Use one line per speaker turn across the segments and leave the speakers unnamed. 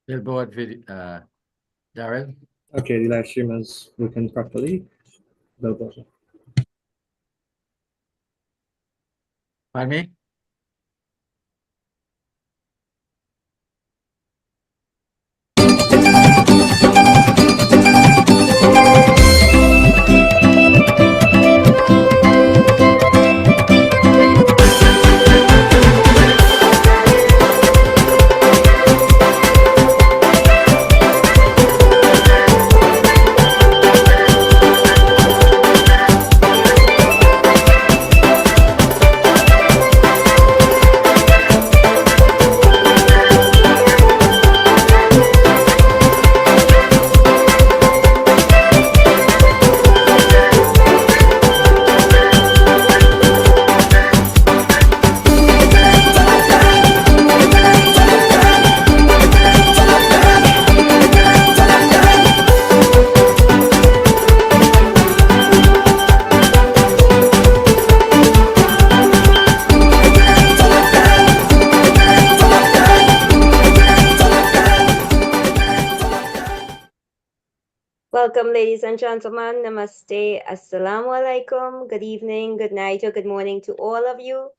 Billboard video, Darren?
Okay, the live stream is working properly. Billboard.
Pardon me?
Welcome, ladies and gentlemen. Namaste. Assalamu alaikum. Good evening, good night, or good morning to all of you.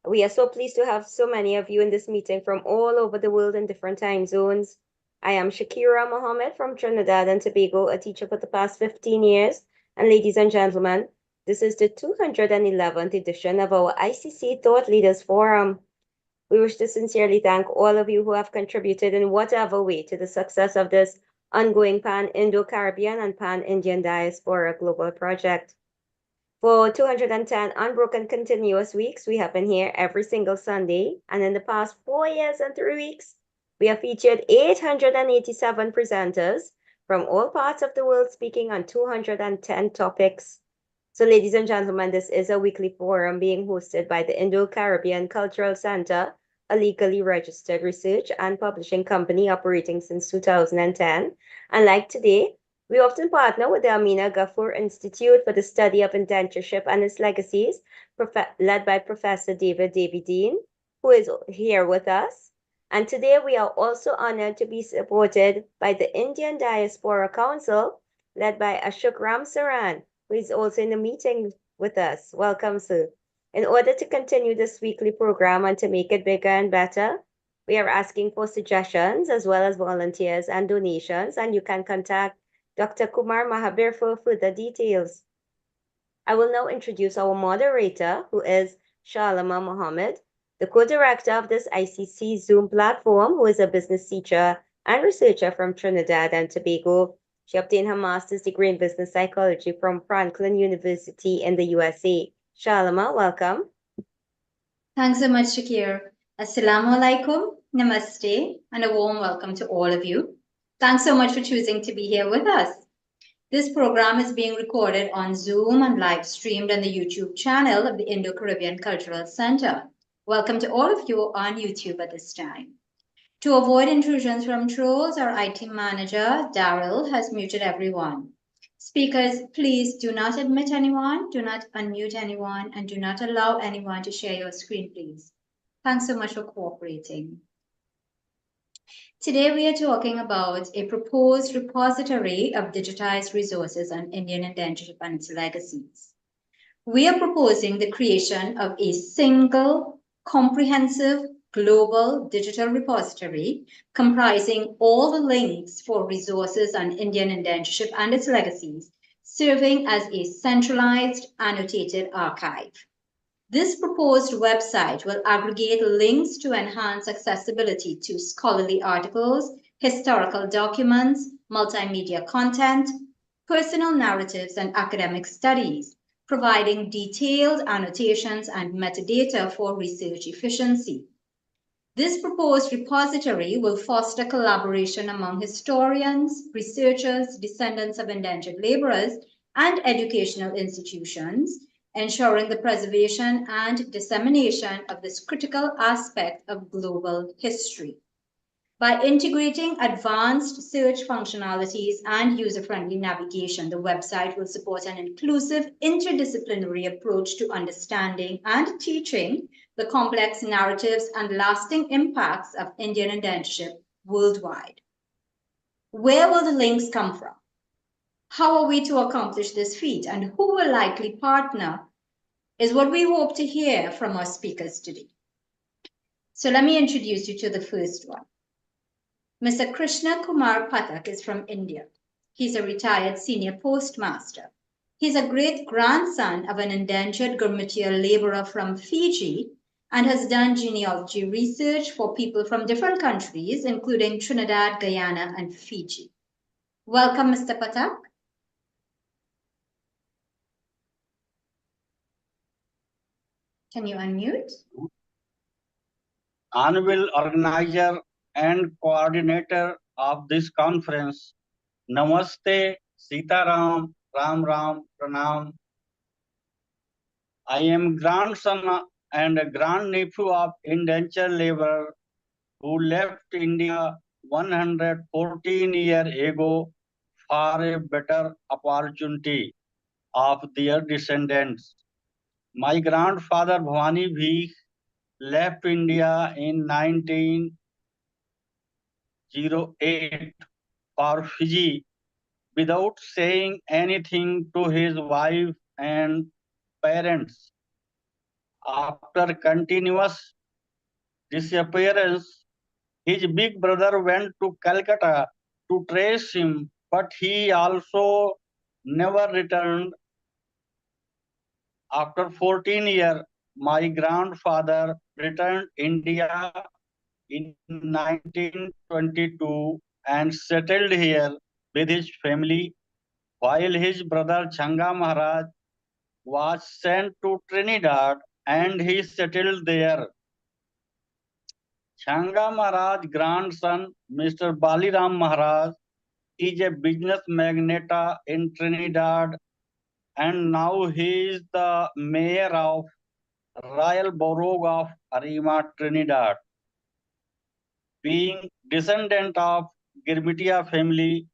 We are so pleased to have so many of you in this meeting from all over the world in different time zones. I am Shakira Mohammed from Trinidad and Tobago, a teacher for the past 15 years. And ladies and gentlemen, this is the 211th edition of our ICC Thought Leaders Forum. We wish to sincerely thank all of you who have contributed in whatever way to the success of this ongoing Pan-Indo-Caribbean and Pan-Indian Diaspora Global Project. For 210 unbroken continuous weeks, we have been here every single Sunday, and in the past 4 years and 3 weeks, we have featured 887 presenters from all parts of the world speaking on 210 topics. So, ladies and gentlemen, this is a weekly forum being hosted by the Indo-Caribbean Cultural Center, a legally registered research and publishing company operating since 2010. And like today, we often partner with the Amina Ghafoor Institute for the Study of Indentureship and its Legacies, led by Professor David Davidine, who is here with us. And today we are also honored to be supported by the Indian Diaspora Council, led by Ashok Ramsaran, who is also in the meeting with us. Welcome, sir. In order to continue this weekly program and to make it bigger and better, we are asking for suggestions as well as volunteers and donations, and you can contact Dr. Kumar Mahabir for further details. I will now introduce our moderator, who is Shalama Mohammed, the co-director of this ICC Zoom platform, who is a business teacher and researcher from Trinidad and Tobago. She obtained her master's degree in business psychology from Franklin University in the USA. Shalama, welcome.
Thanks so much, Shakir. Assalamu alaikum, namaste, and a warm welcome to all of you. Thanks so much for choosing to be here with us. This program is being recorded on Zoom and live streamed on the YouTube channel of the Indo-Caribbean Cultural Center. Welcome to all of you on YouTube at this time. To avoid intrusions from trolls, our IT manager, Daryl, has muted everyone. Speakers, please do not admit anyone, do not unmute anyone, and do not allow anyone to share your screen, please. Thanks so much for cooperating. Today, we are talking about a proposed repository of digitized resources on Indian indentureship and its legacies. We are proposing the creation of a single, comprehensive, global digital repository comprising all the links for resources on Indian indentureship and its legacies, serving as a centralized, annotated archive. This proposed website will aggregate links to enhance accessibility to scholarly articles, historical documents, multimedia content, personal narratives, and academic studies, providing detailed annotations and metadata for research efficiency. This proposed repository will foster collaboration among historians, researchers, descendants of indentured laborers, and educational institutions, ensuring the preservation and dissemination of this critical aspect of global history. By integrating advanced search functionalities and user-friendly navigation, the website will support an inclusive, interdisciplinary approach to understanding and teaching the complex narratives and lasting impacts of Indian indentureship worldwide. Where will the links come from? How are we to accomplish this feat, and who will likely partner is what we hope to hear from our speakers today. So let me introduce you to the first one. Mr. Krishna Kumar Pathak is from India. He's a retired senior postmaster. He's a great-grandson of an indentured gurmatier laborer from Fiji and has done genealogy research for people from different countries, including Trinidad, Guyana, and Fiji. Welcome, Mr. Pathak. Can you unmute?
Honorable organizer and coordinator of this conference, Namaste, Sitaram, Ram Ram, Pranam. I am grandson and grandnephew of indentured laborer who left India 114 years ago for a better opportunity of their descendants. My grandfather Bhavani Bhik left India in 1908 for Fiji without saying anything to his wife and parents. After continuous disappearance, his big brother went to Calcutta to trace him, but he also never returned. After 14 years, my grandfather returned India in 1922 and settled here with his family, while his brother Changa Maharaj was sent to Trinidad and he settled there. Changa Maharaj's grandson, Mr. Baliram Maharaj, is a business magnate in Trinidad and now he is the mayor of Royal Borough of Arima, Trinidad. Being descendant of Girmitia family,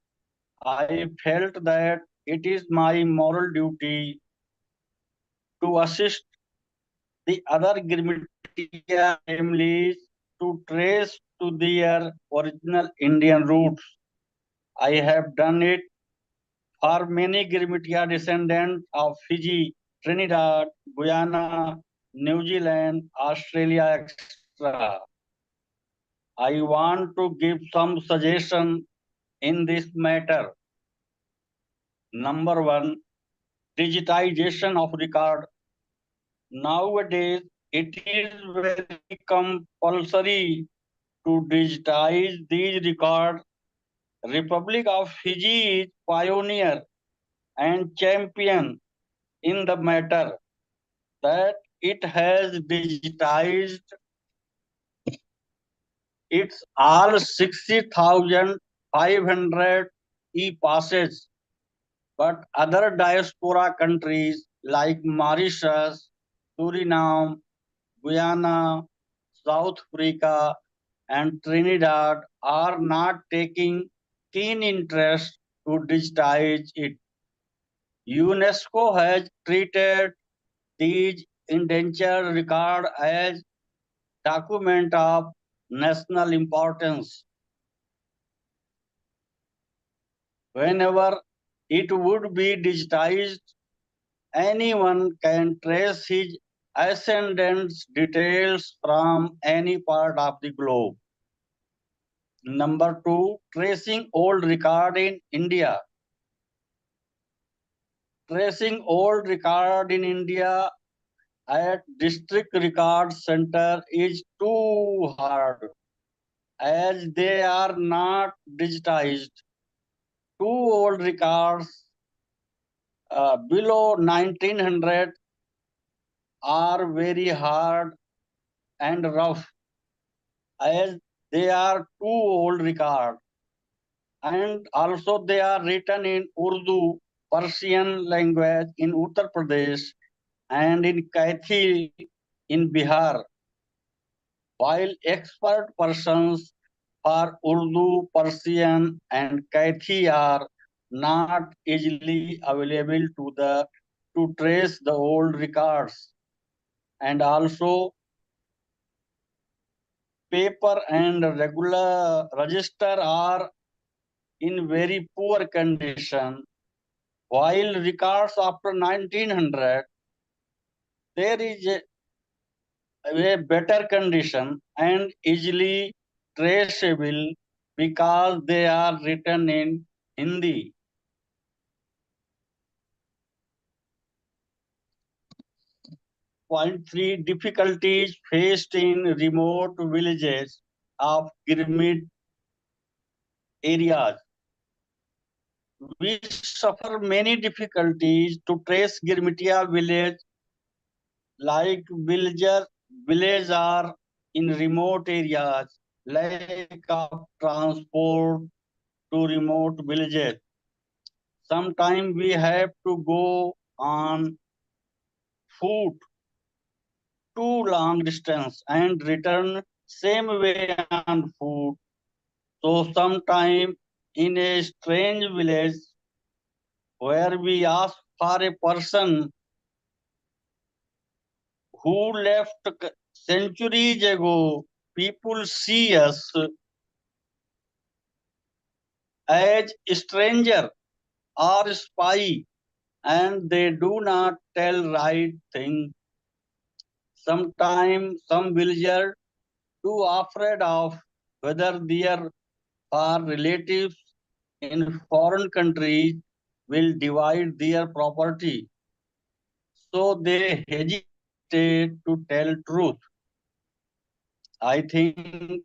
I felt that it is my moral duty to assist the other Girmitia families to trace to their original Indian roots. I have done it for many Girmitia descendants of Fiji, Trinidad, Guyana, New Zealand, Australia, etc. I want to give some suggestion in this matter. Number one, digitization of record. Nowadays, it is very compulsory to digitize these records. Republic of Fiji is pioneer and champion in the matter that it has digitized its all 60,500 e-passes. But other diaspora countries like Mauritius, Suriname, Guyana, South Africa, and Trinidad are not taking keen interest to digitize it. UNESCO has treated these indentured records as document of national importance. Whenever it would be digitized, anyone can trace his ascendants' details from any part of the globe. Number two, tracing old record in India. Tracing old record in India at district record center is too hard as they are not digitized. Two old records below 1900 are very hard and rough as they are too old record, and also they are written in Urdu, Persian language in Uttar Pradesh and in Kaithi in Bihar, while expert persons for Urdu, Persian and Kaithi are not easily available to trace the old records. And also paper and regular register are in very poor condition, while records after 1900 there is a better condition and easily traceable because they are written in Hindi. Point 3, difficulties faced in remote villages of Girmit areas. We suffer many difficulties to trace Girmitia village, like villages are in remote areas, lack of transport to remote villages. Sometimes we have to go on foot too long distance and return same way on foot. So sometime in a strange village where we ask for a person who left centuries ago, people see us as stranger or spy, and they do not tell right thing. Sometimes some villagers too afraid of whether their far relatives in foreign countries will divide their property. So they hesitate to tell truth. I think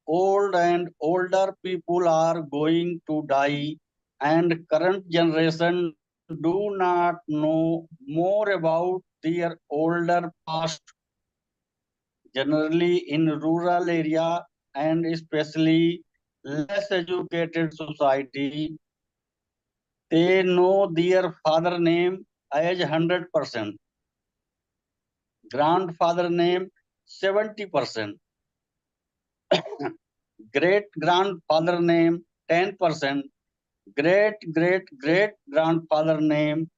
old and older people are going to die, and current generation do not know more about their older past. Generally in rural area and especially less educated society, they know their father name as 100%, grandfather name 70%, great grandfather name 10%, great great great grandfather name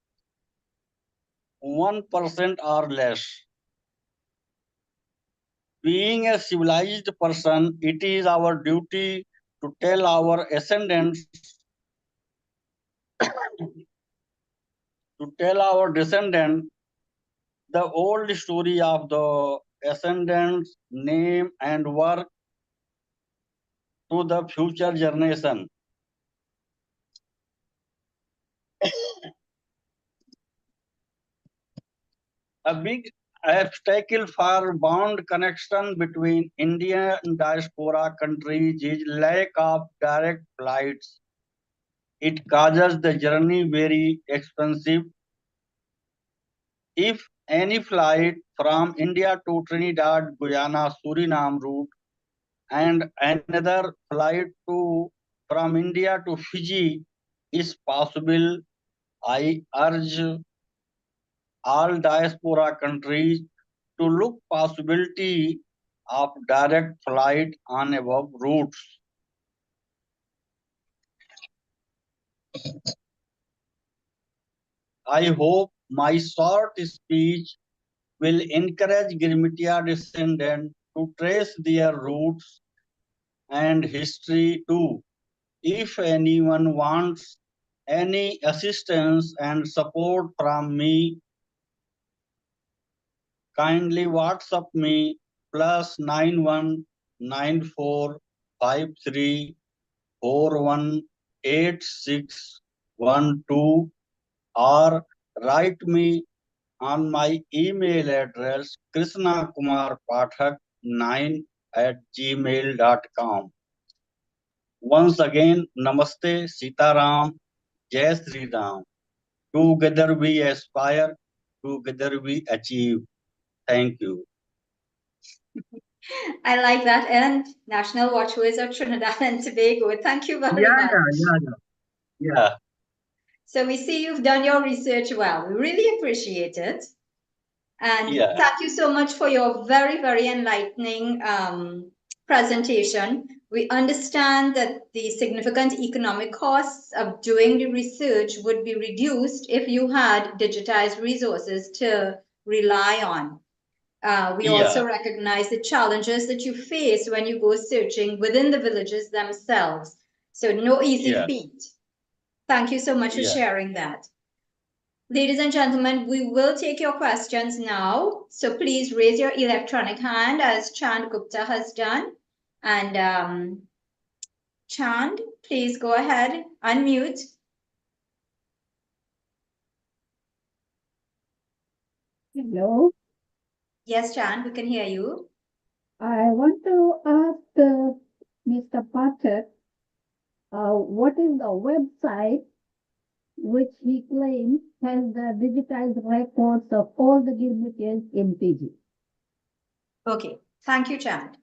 1% or less. Being a civilized person, it is our duty to tell our descendants the old story of the ascendants, name and work to the future generation. A big obstacle for bond connection between India and diaspora countries is lack of direct flights. It causes the journey very expensive. If any flight from India to Trinidad, Guyana, Suriname route and another flight from India to Fiji is possible, I urge all diaspora countries to look possibility of direct flight on above routes. I hope my short speech will encourage Girmitia descendants to trace their roots and history too. If anyone wants any assistance and support from me, kindly WhatsApp me +919453418612 or write me on my email address krishnakumarpathak9@gmail.com. Once again, Namaste, Sitaram, Jai Sri Ram. Together we aspire, together we achieve. Thank you.
I like that. And National Watchwords of Trinidad and Tobago. Thank you very much.
Yeah.
So we see you've done your research well. We really appreciate it. And thank you so much for your very, very enlightening presentation. We understand that the significant economic costs of doing the research would be reduced if you had digitized resources to rely on. We also recognize the challenges that you face when you go searching within the villages themselves. So no easy feat. Thank you so much for sharing that. Ladies and gentlemen, we will take your questions now. So please raise your electronic hand as Chand Gupta has done. And Chand, please go ahead, unmute.
Hello.
Yes, Chand, we can hear you.
I want to ask Mr. Pathak, what is the website which he claims has the digitized records of all the Gilmitians in Fiji?
Okay, thank you, Chand.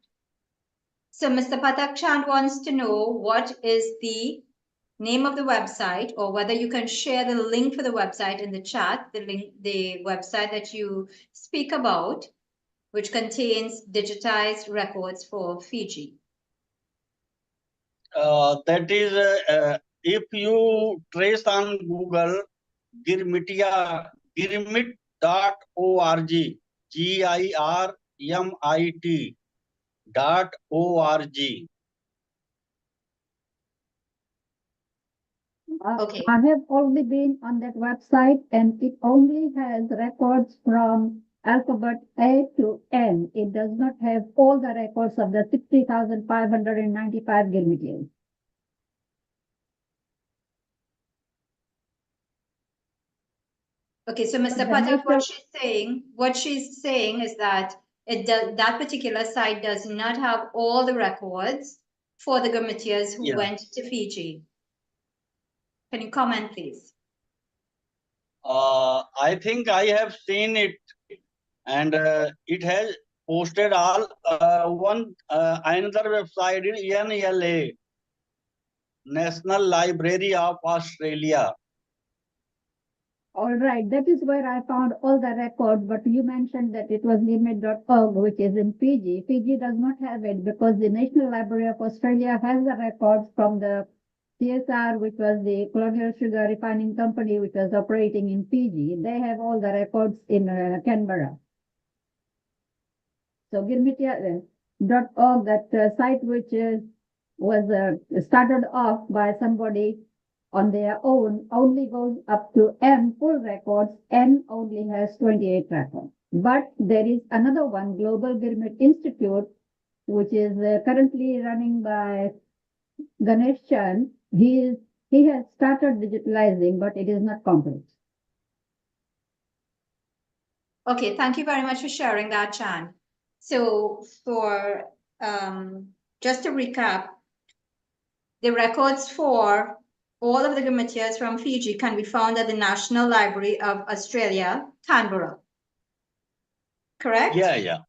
So Mr. Pathak Chand wants to know what is the name of the website, or whether you can share the link for the website in the chat, the website that you speak about, which contains digitized records for Fiji.
That is, if you trace on Google Girmitia, girmit.org, GIRMIT.org.
Okay.
I have already been on that website, and it only has records from alphabet A to N. It does not have all the records of the 60,595 Gilmitians.
Okay, so Mr. Pathak, what she's saying is that that particular site does not have all the records for the Gurmitias who went to Fiji. Can you comment, please?
I think I have seen it, and it has posted all another website is NLA, National Library of Australia.
All right, that is where I found all the records, but you mentioned that it was limit.org, which is in Fiji. Fiji does not have it because the National Library of Australia has the records from the CSR, which was the Colonial Sugar Refining Company, which was operating in Fiji. They have all the records in Canberra. So Girmitia.org, that site which was started off by somebody on their own, only goes up to M full records. N only has 28 records. But there is another one, Global Gurmit Institute, which is currently running by Ganesh Chand. He has started digitalizing, but it is not complete.
Okay, thank you very much for sharing that, Chand. So for just to recap, the records for all of the Gurmitias from Fiji can be found at the National Library of Australia, Canberra. Correct?
Yeah.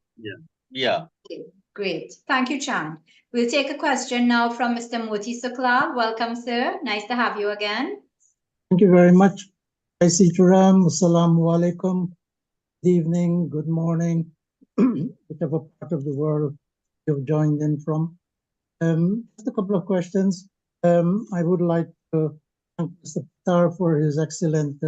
Okay, great. Thank you, Chand. We'll take a question now from Mr. Moti Sukla. Welcome, sir. Nice to have you again.
Thank you very much. Turam. Assalamu alaikum. Good evening, good morning, whichever part of the world you've joined in from. Just a couple of questions. I would like to thank Mr. Patar for his excellent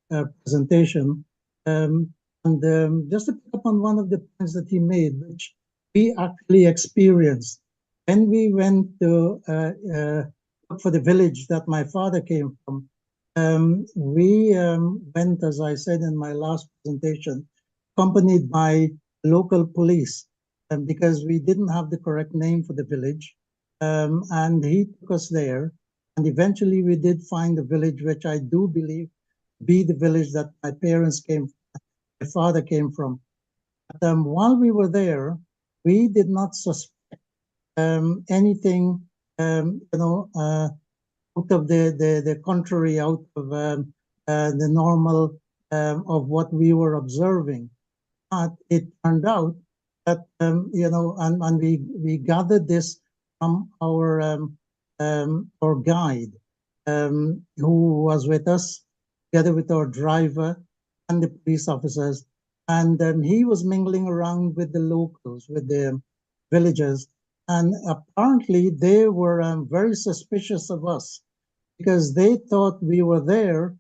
presentation. Just to pick up on one of the points that he made, which we actually experienced. When we went to look for the village that my father came from, we went, as I said in my last presentation, accompanied by local police, because we didn't have the correct name for the village. And he took us there. And eventually we did find a village, which I do believe be the village that my father came from. But, while we were there, we did not suspect anything, out of the contrary, out of the normal of what we were observing. But it turned out that, and we gathered this from our guide, who was with us, together with our driver and the police officers. And he was mingling around with the locals, with the villagers. And apparently they were very suspicious of us because they thought we were there,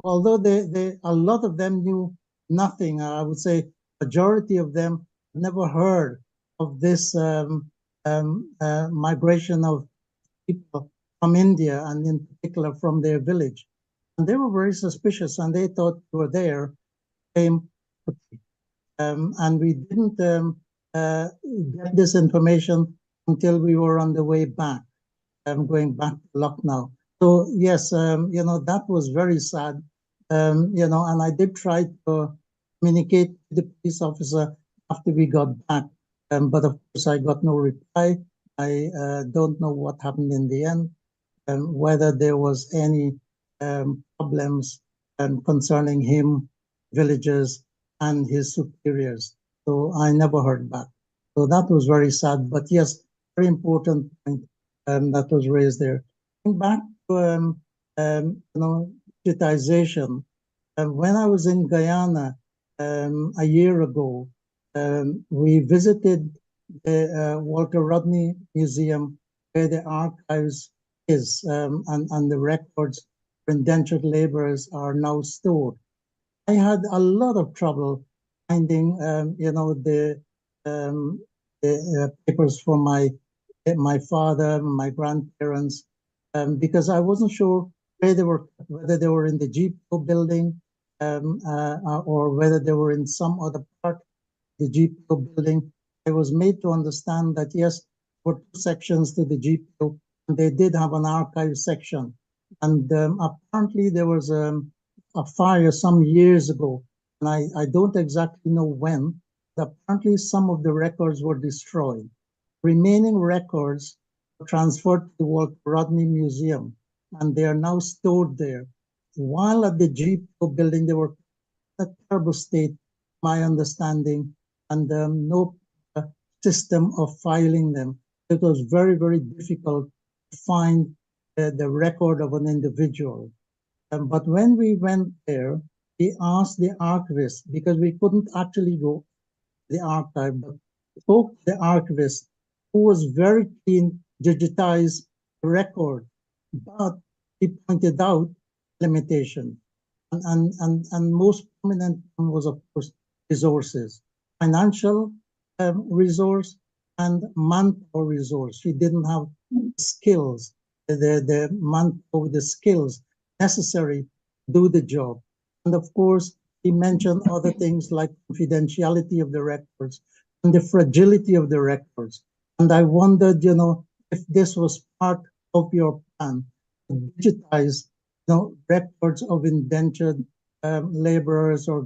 although a lot of them knew nothing. I would say majority of them never heard of this migration of people from India, and in particular from their village. And they were very suspicious, and they thought we were there. And we didn't get this information until we were on the way back, going back to Lucknow. So yes, that was very sad, and I did try to communicate with the police officer after we got back, but of course I got no reply. I don't know what happened in the end, whether there was any problems concerning him, villagers, and his superiors. So I never heard back. So that was very sad. But yes, very important point that was raised there. Going back to digitization. When I was in Guyana a year ago, we visited the Walter Rodney Museum, where the archives is, and the records for indentured laborers are now stored. I had a lot of trouble finding, the papers for my father, my grandparents, because I wasn't sure where they were, whether they were in the GPO building, or whether they were in some other part of the GPO building. I was made to understand that yes, there were two sections to the GPO, and they did have an archive section. And apparently there was a fire some years ago, and I don't exactly know when, but apparently some of the records were destroyed. Remaining records were transferred to the Walter Rodney Museum, and they are now stored there. While at the GPO building, they were in a terrible state, my understanding, and no system of filing them. It was very, very difficult to find the record of an individual. But when we went there, we asked the archivist, because we couldn't actually go to the archive, but spoke to the archivist, who was very keen to digitize the record, but he pointed out limitation. And most prominent one was, of course, resources, financial resource and manpower resource. He didn't have skills, the manpower, the skills necessary to do the job. And of course, he mentioned other things like confidentiality of the records and the fragility of the records. And I wondered, if this was part of your plan to digitize, records of indentured laborers or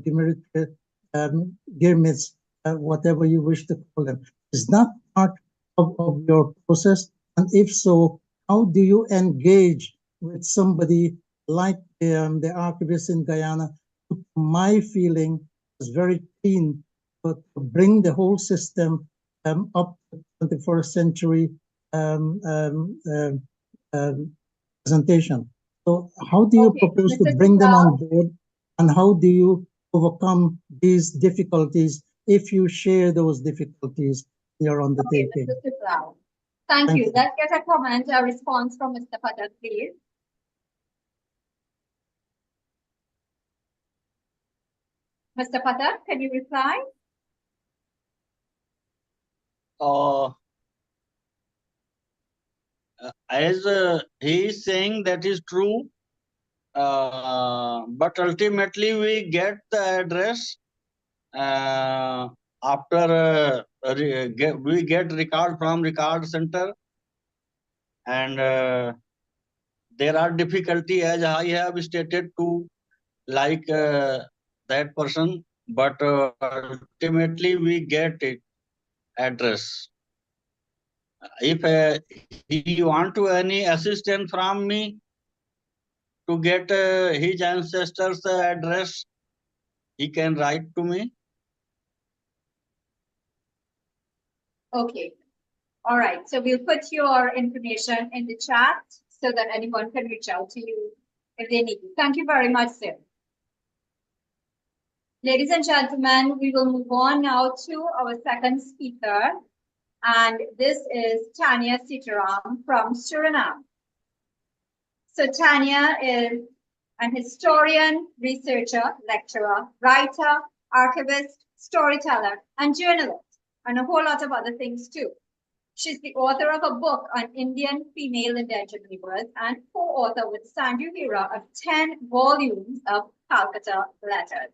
girmits, whatever you wish to call them. Is that part of your process? And if so, how do you engage with somebody like the archivist in Guyana, who, my feeling, is very keen to bring the whole system up to 21st century presentation. So how do you propose to bring them on board, and how do you overcome these difficulties if you share those difficulties in your undertaking?
Okay, Mr. Thank you. Let's get a comment, a response from Mr. Patel, please. Mr. Patel, can you reply?
As he is saying, that is true, but ultimately we get the address after we get record from record center, and there are difficulty, as I have stated, to like that person, but ultimately we get it address. If he want to any assistance from me to get his ancestors' address, he can write to me.
Okay. All right. So we'll put your information in the chat so that anyone can reach out to you if they need you. Thank you very much, sir. Ladies and gentlemen, we will move on now to our second speaker. And this is Tanya Sitaram from Suriname. So Tanya is an historian, researcher, lecturer, writer, archivist, storyteller, and journalist, and a whole lot of other things too. She's the author of a book on Indian female indentured laborers and co-author with Sanju Hira of 10 volumes of Calcutta letters.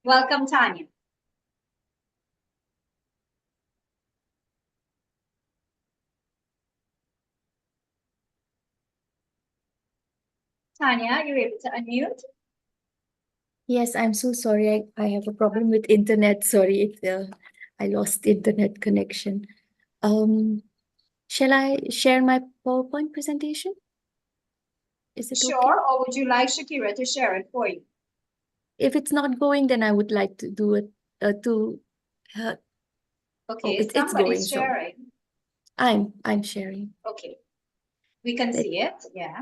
Welcome, Tanya. Tanya, you're able to unmute?
Yes, I'm so sorry. I have a problem with internet. Sorry, I lost internet connection. Shall I share my PowerPoint presentation? Is it okay?
Sure, or would you like Shakira to share it for you?
If it's not going, then I would like to do it
Okay,
it's
somebody's
going, so
sharing.
I'm sharing.
Okay, we can see it, yeah.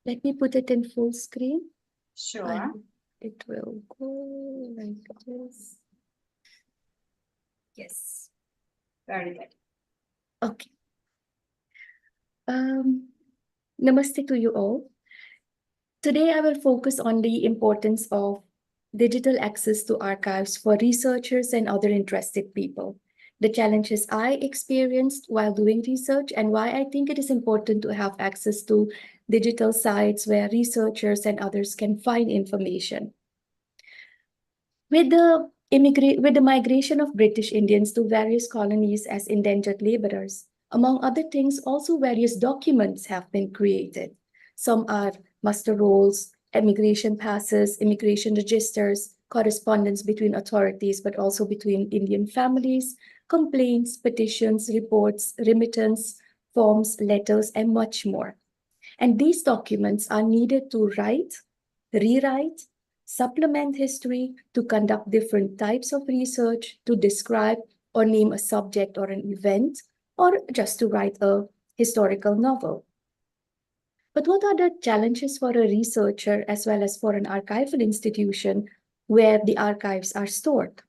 Let me put it in full screen.
Sure.
And it will go like this. Yes.
Very good.
Okay. Namaste to you all. Today, I will focus on the importance of digital access to archives for researchers and other interested people, the challenges I experienced while doing research, and why I think it is important to have access to digital sites where researchers and others can find information. With the migration of British Indians to various colonies as indentured laborers, among other things, also various documents have been created. Some are muster rolls, immigration passes, immigration registers, correspondence between authorities, but also between Indian families, complaints, petitions, reports, remittance, forms, letters, and much more. And these documents are needed to write, rewrite, supplement history, to conduct different types of research, to describe or name a subject or an event, or just to write a historical novel. But what are the challenges for a researcher as well as for an archival institution where the archives are stored?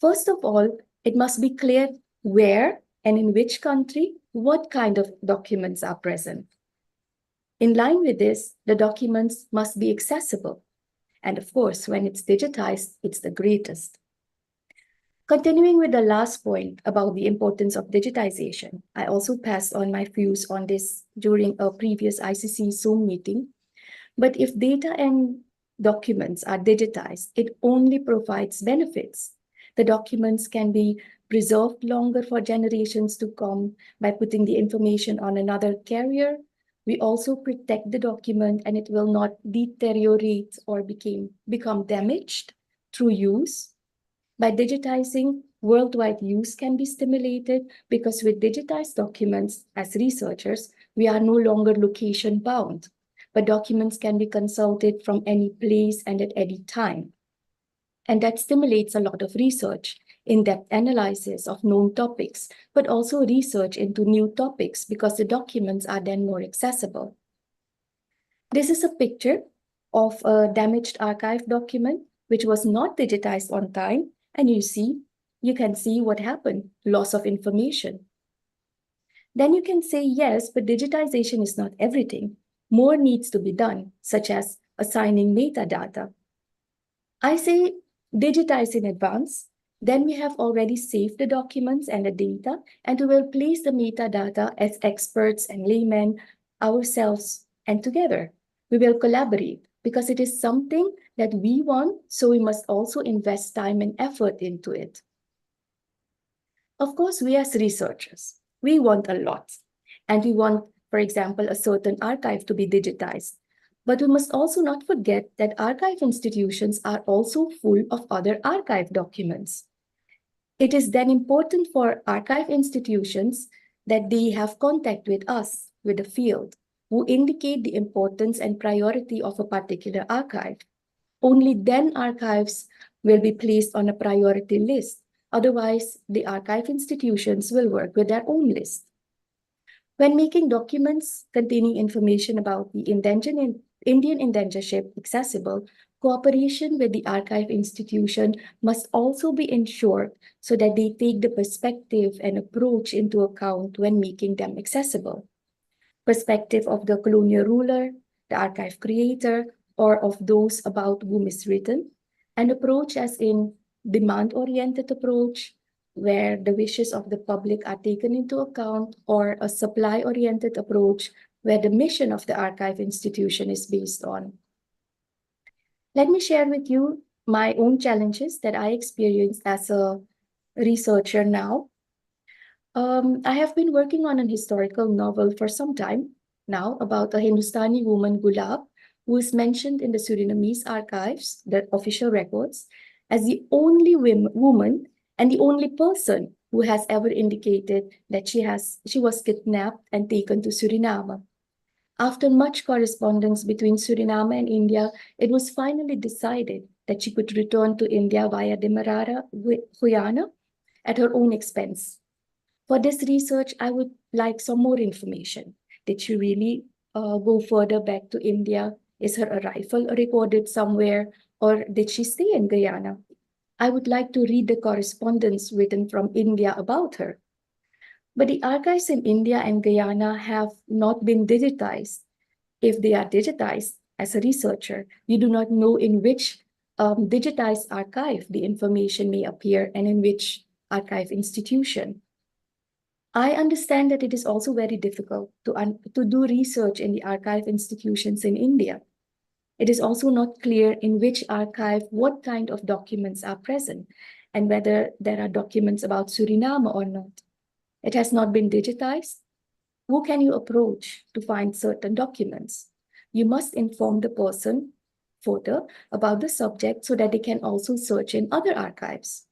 First of all, it must be clear where and in which country what kind of documents are present. In line with this, the documents must be accessible. And of course, when it's digitized, it's the greatest. Continuing with the last point about the importance of digitization, I also passed on my views on this during a previous ICC Zoom meeting. But if data and documents are digitized, it only provides benefits. The documents can be preserved longer for generations to come by putting the information on another carrier. We also protect the document and it will not deteriorate or become damaged through use. By digitizing, worldwide use can be stimulated because with digitized documents, as researchers, we are no longer location bound, but documents can be consulted from any place and at any time. And that stimulates a lot of research, in-depth analysis of known topics, but also research into new topics because the documents are then more accessible. This is a picture of a damaged archive document, which was not digitized on time. And you can see what happened, loss of information. Then you can say, yes, but digitization is not everything. More needs to be done, such as assigning metadata. I say digitize in advance, then we have already saved the documents and the data, and we will place the metadata as experts and laymen ourselves and together. We will collaborate because it is something that we want, so we must also invest time and effort into it. Of course, we as researchers, we want a lot. And we want, for example, a certain archive to be digitized. But we must also not forget that archive institutions are also full of other archive documents. It is then important for archive institutions that they have contact with us, with the field, who indicate the importance and priority of a particular archive. Only then archives will be placed on a priority list. Otherwise, the archive institutions will work with their own list. When making documents containing information about the Indian indentureship accessible, cooperation with the archive institution must also be ensured so that they take the perspective and approach into account when making them accessible. Perspective of the colonial ruler, the archive creator, or of those about whom is written, and approach as in demand-oriented approach, where the wishes of the public are taken into account, or a supply-oriented approach, where the mission of the archive institution is based on. Let me share with you my own challenges that I experienced as a researcher now. I have been working on an historical novel for some time now about a Hindustani woman, Gulab, who is mentioned in the Surinamese archives, the official records, as the only woman and the only person who has ever indicated that she was kidnapped and taken to Suriname. After much correspondence between Suriname and India, it was finally decided that she could return to India via Demerara, Guyana, at her own expense. For this research, I would like some more information. Did she really go further back to India? Is her arrival recorded somewhere? Or did she stay in Guyana? I would like to read the correspondence written from India about her. But the archives in India and Guyana have not been digitized. If they are digitized, as a researcher, you do not know in which digitized archive the information may appear and in which archive institution. I understand that it is also very difficult to do research in the archive institutions in India. It is also not clear in which archive what kind of documents are present and whether there are documents about Suriname or not. It has not been digitized. Who can you approach to find certain documents? You must inform the person further about the subject so that they can also search in other archives.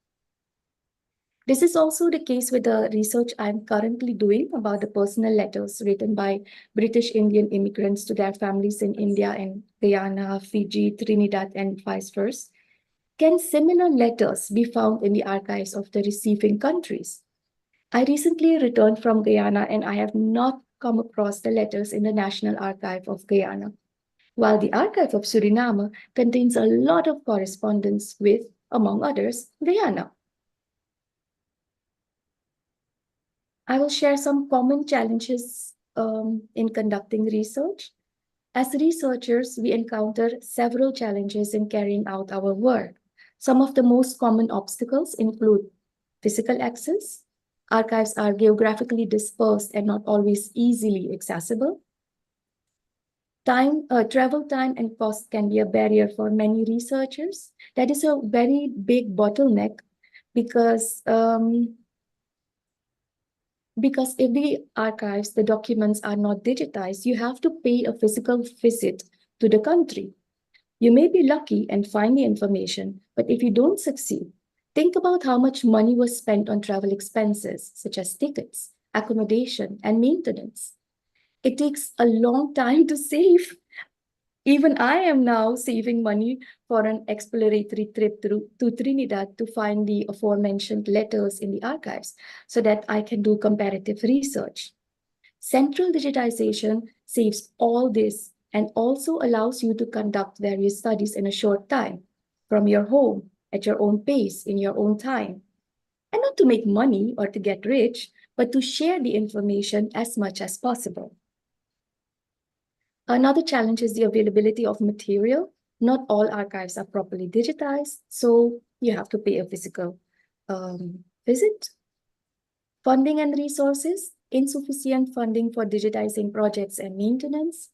This is also the case with the research I'm currently doing about the personal letters written by British Indian immigrants to their families in India and Guyana, Fiji, Trinidad, and vice versa. Can similar letters be found in the archives of the receiving countries? I recently returned from Guyana and I have not come across the letters in the National Archive of Guyana, while the Archive of Suriname contains a lot of correspondence with, among others, Guyana. I will share some common challenges in conducting research. As researchers, we encounter several challenges in carrying out our work. Some of the most common obstacles include physical access. Archives are geographically dispersed and not always easily accessible. Travel time and cost can be a barrier for many researchers. That is a very big bottleneck because if the archives, the documents are not digitized, you have to pay a physical visit to the country. You may be lucky and find the information, but if you don't succeed, think about how much money was spent on travel expenses, such as tickets, accommodation, and maintenance. It takes a long time to save. Even I am now saving money for an exploratory trip to Trinidad to find the aforementioned letters in the archives so that I can do comparative research. Central digitization saves all this and also allows you to conduct various studies in a short time from your home, at your own pace, in your own time. And not to make money or to get rich, but to share the information as much as possible. Another challenge is the availability of material. Not all archives are properly digitized, so you have to pay a physical visit. Funding and resources, insufficient funding for digitizing projects and maintenance,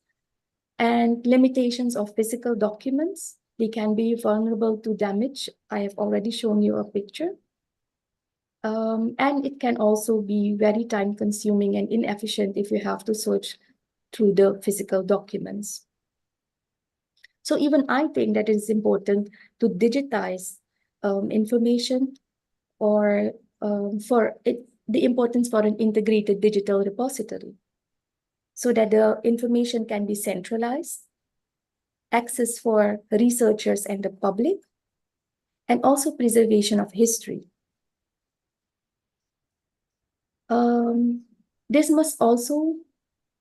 and limitations of physical documents. They can be vulnerable to damage. I have already shown you a picture. And it can also be very time-consuming and inefficient if you have to search through the physical documents. So even I think that it is important to digitize information or the importance for an integrated digital repository so that the information can be centralized, access for researchers and the public, and also preservation of history. This must also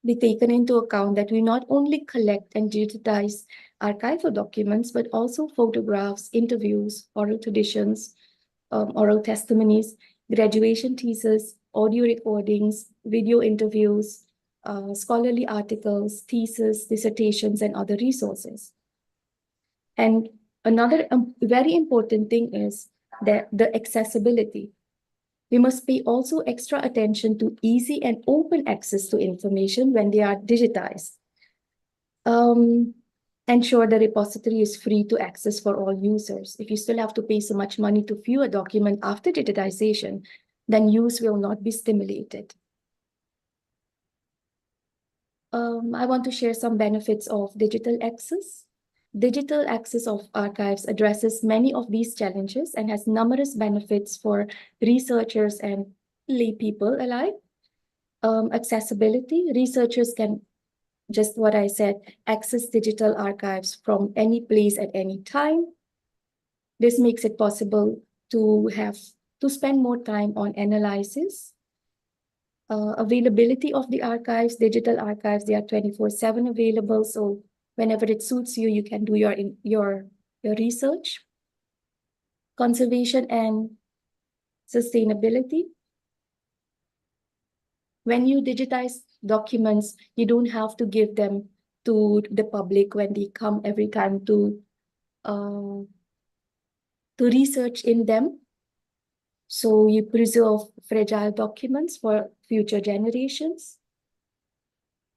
be taken into account that we not only collect and digitize archival documents, but also photographs, interviews, oral traditions, oral testimonies, graduation theses, audio recordings, video interviews, scholarly articles, theses, dissertations, and other resources. And another very important thing is the accessibility. We must pay also extra attention to easy and open access to information when they are digitized. Ensure the repository is free to access for all users. If you still have to pay so much money to view a document after digitization, then use will not be stimulated. I want to share some benefits of digital access. Digital access of archives addresses many of these challenges and has numerous benefits for researchers and lay people alike. Accessibility, researchers can, just what I said, access digital archives from any place at any time. This makes it possible to spend more time on analysis. Availability of the archives, digital archives, they are 24/7 available. So whenever it suits you, you can do your research. Conservation and sustainability. When you digitize documents, you don't have to give them to the public when they come every time to research in them. So you preserve fragile documents for future generations.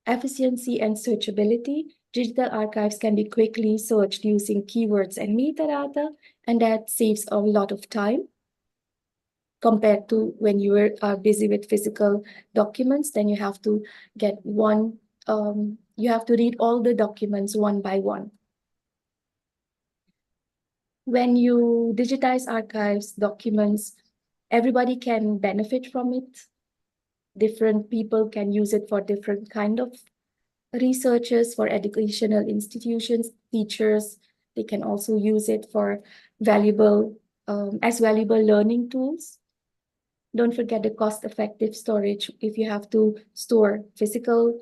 Efficiency and searchability. Digital archives can be quickly searched using keywords and metadata, and that saves a lot of time compared to when you are busy with physical documents. Then you have to get you have to read all the documents one by one. When you digitize archives, documents, everybody can benefit from it. Different people can use it for different kind of researchers, for educational institutions, teachers. They can also use it for valuable learning tools. Don't forget the cost-effective storage. If you have to store physical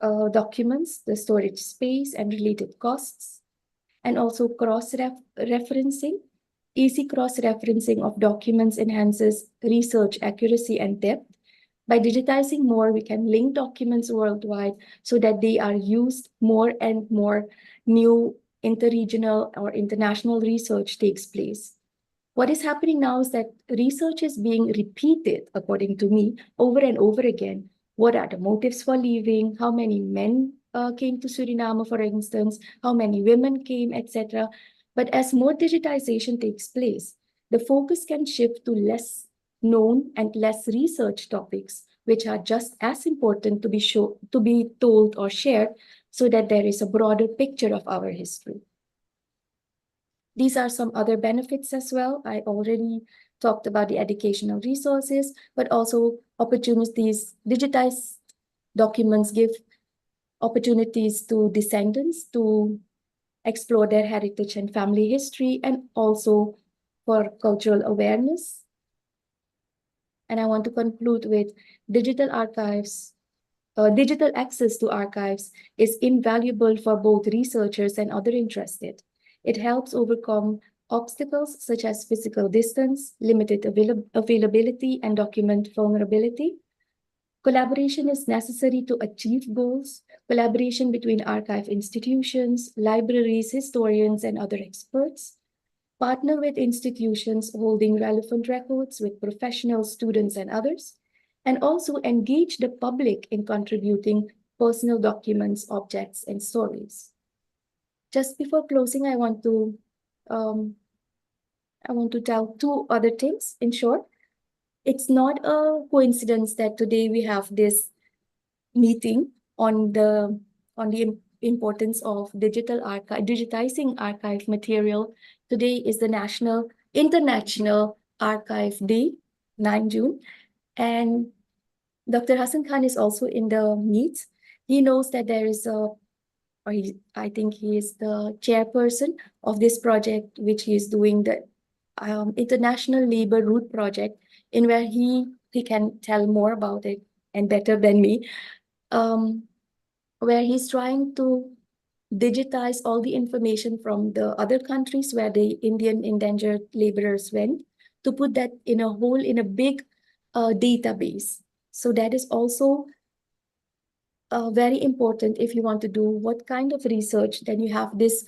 documents, the storage space and related costs, and also cross-referencing. Easy cross-referencing of documents enhances research accuracy and depth. By digitizing more, we can link documents worldwide so that they are used more and more. New interregional or international research takes place. What is happening now is that research is being repeated, according to me, over and over again. What are the motives for leaving? How many men came to Suriname, for instance? How many women came, etc. But as more digitization takes place, the focus can shift to less known and less researched topics, which are just as important to be told or shared, so that there is a broader picture of our history. These are some other benefits as well. I already talked about the educational resources, but also opportunities. Digitized documents give opportunities to descendants to explore their heritage and family history, and also for cultural awareness. And I want to conclude with digital archives. Digital access to archives is invaluable for both researchers and other interested. It helps overcome obstacles such as physical distance, limited availability, and document vulnerability. Collaboration is necessary to achieve goals. Collaboration between archive institutions, libraries, historians, and other experts. Partner with institutions holding relevant records with professionals, students, and others. And also engage the public in contributing personal documents, objects, and stories. Just before closing, I want to tell two other things in short. It's not a coincidence that today we have this meeting on the importance of digitizing archive material. Today is the International Archive Day, 9 June. And Dr. Hassan Khan is also in the meet. He knows that there is I think he is the chairperson of this project, which he is doing, the International Labor Route Project, in where he can tell more about it and better than me, where he's trying to digitize all the information from the other countries where the Indian indentured laborers went, to put that in a big database. So that is also very important if you want to do what kind of research. Then you have this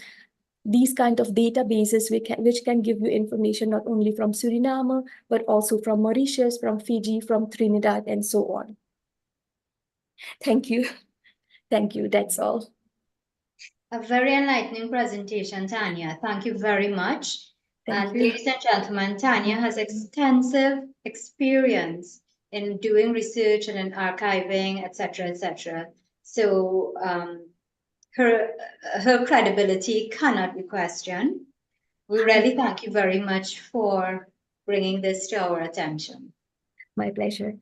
these kind of databases which can give you information not only from Suriname, but also from Mauritius, from Fiji, from Trinidad, and so on. Thank you. Thank you. That's all.
A very enlightening presentation, Tanya. Thank you very much.
Thank you.
Ladies and gentlemen, Tanya has extensive experience in doing research and in archiving, etc., etc. So her credibility cannot be questioned. We really thank you very much for bringing this to our attention.
My pleasure.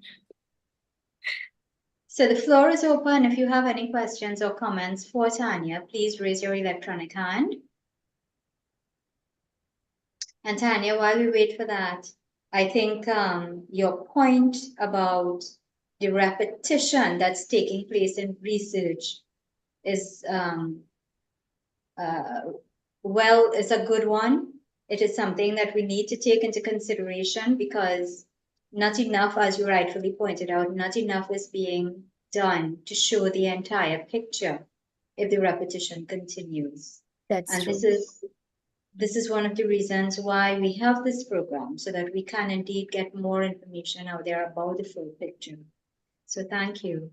So the floor is open. If you have any questions or comments for Tanya, please raise your electronic hand. And Tanya, while we wait for that, I think your point about the repetition that's taking place in research is is a good one. It is something that we need to take into consideration because not enough, as you rightfully pointed out, not enough is being done to show the entire picture if the repetition continues.
That's true.
This is one of the reasons why we have this program, so that we can indeed get more information out there about the full picture. So thank you.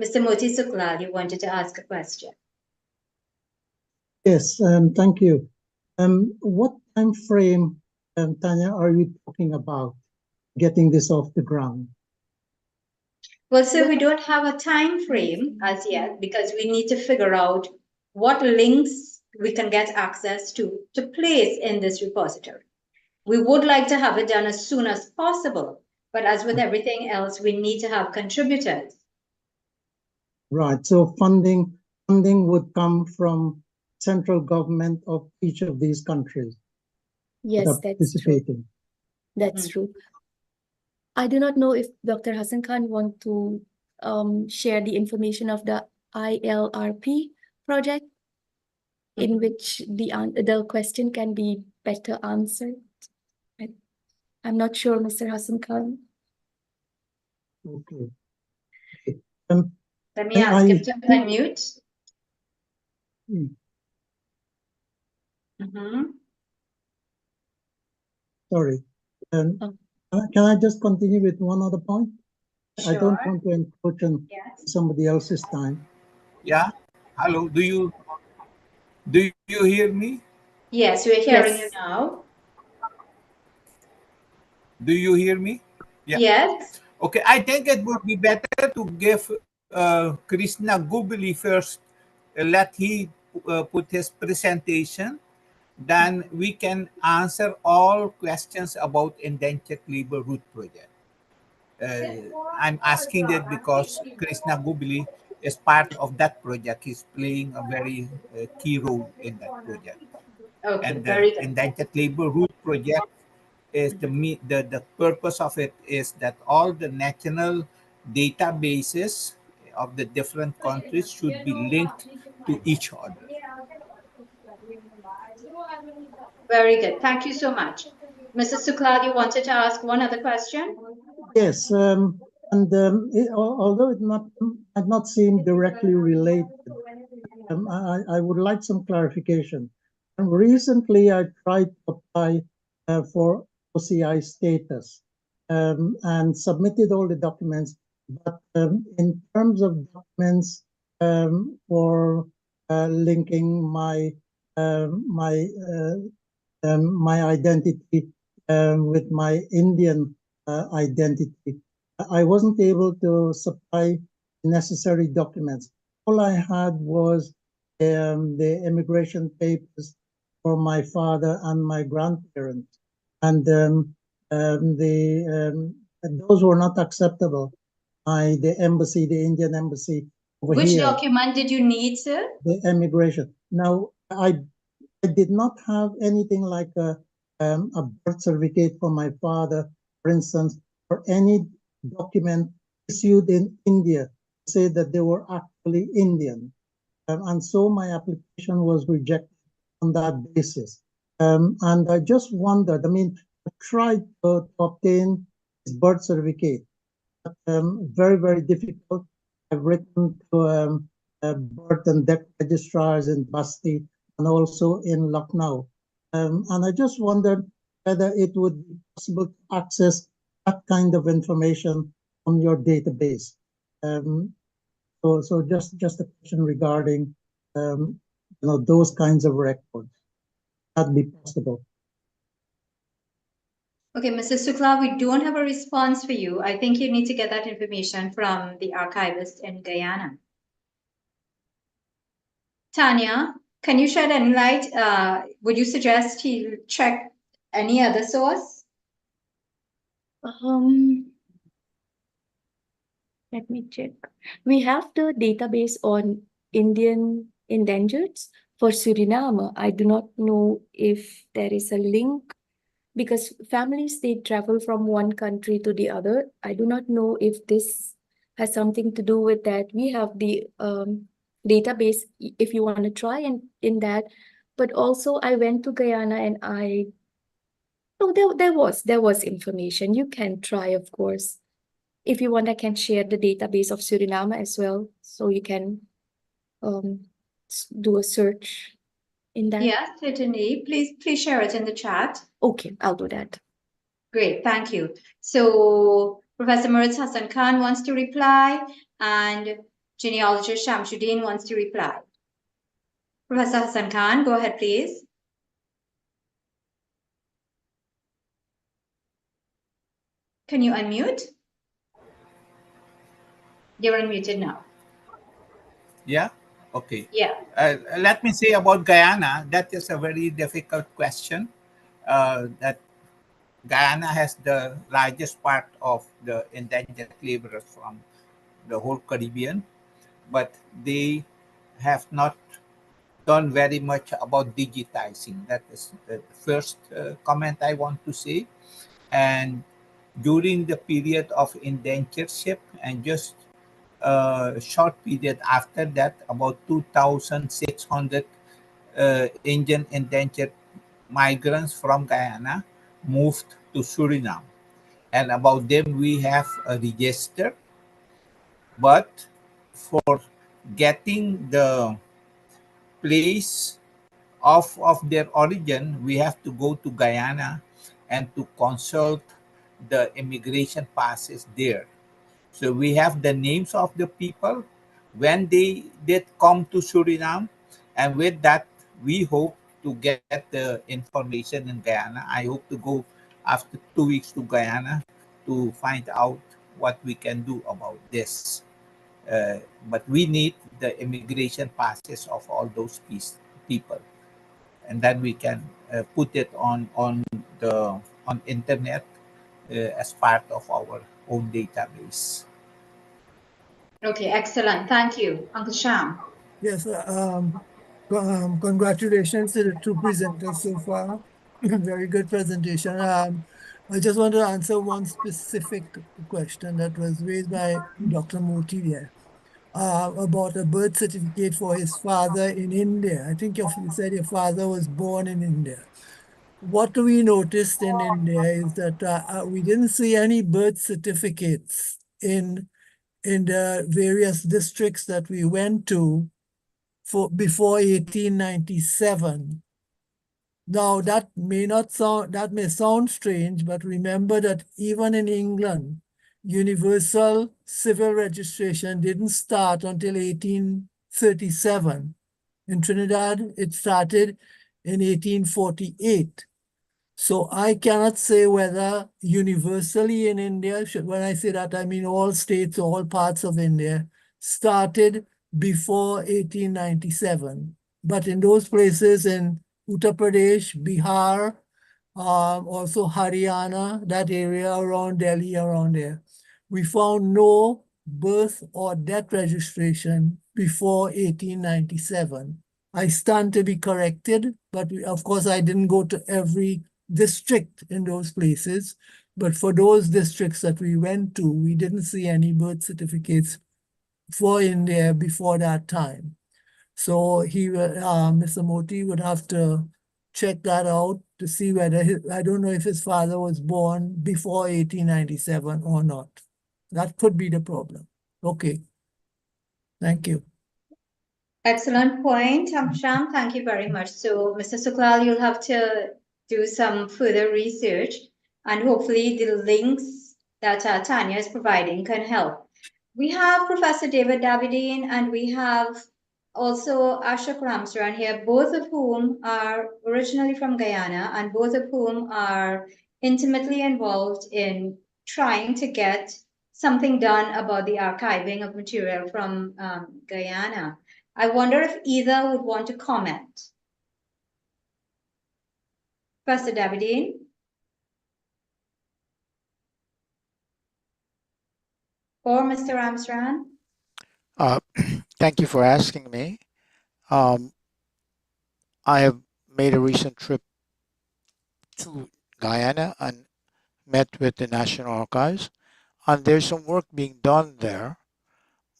Mr. Moti Suklal, you wanted to ask a question.
Yes, thank you. What time frame, Tanya, are you talking about getting this off the ground?
Well, so we don't have a time frame as yet because we need to figure out what links we can get access to place in this repository. We would like to have it done as soon as possible, but as with everything else, we need to have contributors.
Right, so funding would come from central government of each of these countries.
Yes, that's true. That's true. I do not know if Dr. Hassan Khan want to share the information of the ILRP project, in which the question can be better answered. I'm not sure, Mr. Hassan Khan.
Okay.
Let me ask him to unmute.
Sorry. Can I just continue with one other point?
Sure.
I don't want to encroach on somebody else's time.
Yeah. Hello. Do you hear me?
Yes, we're hearing you now.
Do you hear me? Yeah.
Yes.
Okay. I think it would be better to give Krishna Gubili first. Let he put his presentation. Then we can answer all questions about indentured labor route project. I'm asking that because Krishna Gubili is part of that project. He's playing a very key role in that project.
Okay,
And
very
the
good.
indentured labor route project is the purpose of it is that all the national databases of the different countries should be linked to each other.
Very good. Thank you so much. Mrs. Suklal, you wanted to ask one other question?
Yes, although it might not seem directly related, I would like some clarification. And recently, I tried to apply for OCI status and submitted all the documents. But in terms of documents for linking my identity with my Indian identity, I wasn't able to supply necessary documents. All I had was the immigration papers for my father and my grandparents, and those were not acceptable by the embassy, the Indian embassy over
Which
here.
document did you need, sir?
The immigration. Now, I did not have anything like a birth certificate for my father, for instance, or any document issued in India to say that they were actually Indian. And so my application was rejected on that basis. And I just wondered, I mean, I tried to obtain this birth certificate, but very, very difficult. I've written to birth and death registrars in Basti and also in Lucknow. And I just wondered whether it would be possible to access that kind of information from your database. So just a question regarding those kinds of records. That'd be possible.
Okay, Mrs. Sukla, we don't have a response for you. I think you need to get that information from the archivist in Guyana. Tanya, can you shed any light? Would you suggest he check any other source?
Let me check. We have the database on Indian endangereds for Suriname. I do not know if there is a link because families, they travel from one country to the other. I do not know if this has something to do with that. We have the database if you want to try and in that. But also I went to Guyana and there was information. You can try, of course. If you want, I can share the database of Suriname as well, so you can do a search in that.
Yes, certainly. Please share it in the chat.
Okay, I'll do that.
Great, thank you. So Professor Moritz Hassan Khan wants to reply, and genealogist Shamsuddin wants to reply. Professor Hassan Khan, go ahead, please. Can you unmute? You're unmuted now.
Yeah. Okay.
Yeah.
Let me say about Guyana. That is a very difficult question. That Guyana has the largest part of the indentured laborers from the whole Caribbean, but they have not done very much about digitizing. That is the first comment I want to say. And during the period of indentureship and just a short period after that, about 2,600 Indian indentured migrants from Guyana moved to Suriname. And about them, we have a register. But for getting the place of their origin, we have to go to Guyana and to consult the immigration passes there. So we have the names of the people when they did come to Suriname, and with that, we hope to get the information in Guyana. I hope to go after 2 weeks to Guyana to find out what we can do about this. But we need the immigration passes of all those people, and then we can put it on internet as part of our own database.
Okay, excellent. Thank you. Uncle Sham.
Yes, congratulations to the two presenters so far. Very good presentation. I just want to answer one specific question that was raised by Dr. Moti there about a birth certificate for his father in India. I think you said your father was born in India. What we noticed in India is that we didn't see any birth certificates in the various districts that we went to before 1897. Now that may sound strange, but remember that even in England, universal civil registration didn't start until 1837. In Trinidad, it started in 1848. So I cannot say whether universally in India, when I say that, I mean all states, all parts of India, started before 1897. But in those places in Uttar Pradesh, Bihar, also Haryana, that area around Delhi, around there, we found no birth or death registration before 1897. I stand to be corrected, but of course I didn't go to every district in those places. But for those districts that we went to, we didn't see any birth certificates for India before that time. So Mr. Moti would have to check that out to see whether, I don't know if his father was born before 1897 or not. That could be the problem. Okay. Thank you.
Excellent point, Sham. Thank you very much. So, Mr. Suklal, you'll have to do some further research, and hopefully the links that Tanya is providing can help. We have Professor David Davidine and we have also Ashok Ramsaran here, both of whom are originally from Guyana and both of whom are intimately involved in trying to get something done about the archiving of material from Guyana. I wonder if either would want to comment. Professor Davidine? Or Mr. Ramsaran?
Thank you for asking me. I have made a recent trip to Guyana and met with the National Archives, and there's some work being done there,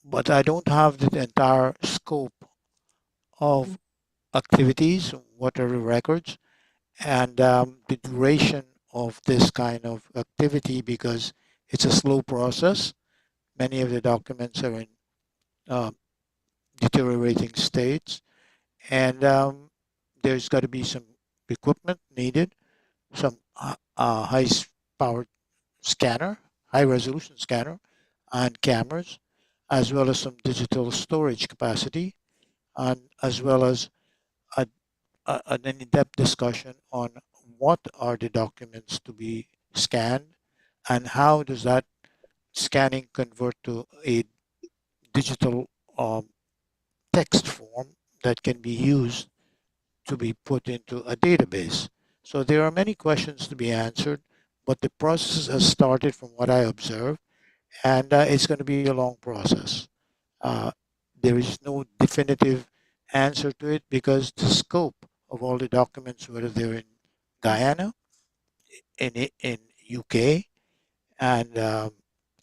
but I don't have the entire scope of activities, what are the records, and the duration of this kind of activity because it's a slow process. Many of the documents are in deteriorating states, and there's got to be some equipment needed, some high-powered scanner, high-resolution scanner, and cameras, as well as some digital storage capacity, and as well as an in-depth discussion on what are the documents to be scanned and how does that scanning convert to a digital text form that can be used to be put into a database. So there are many questions to be answered, but the process has started from what I observe, and it's going to be a long process. There is no definitive answer to it because the scope of all the documents, whether they're in Guyana, in UK, and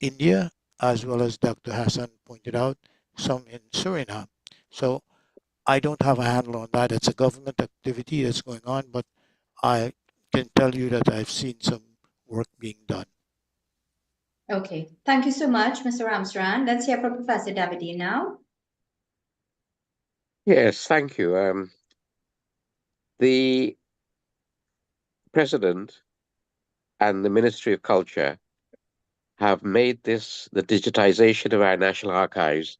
India, as well as Dr. Hassan pointed out, some in Suriname. So I don't have a handle on that. It's a government activity that's going on, but I can tell you that I've seen some work being done.
Okay, thank you so much, Mr. Ramsaran. Let's hear from Professor Davidine now.
Yes, thank you. The President and the Ministry of Culture have made this, the digitization of our National Archives,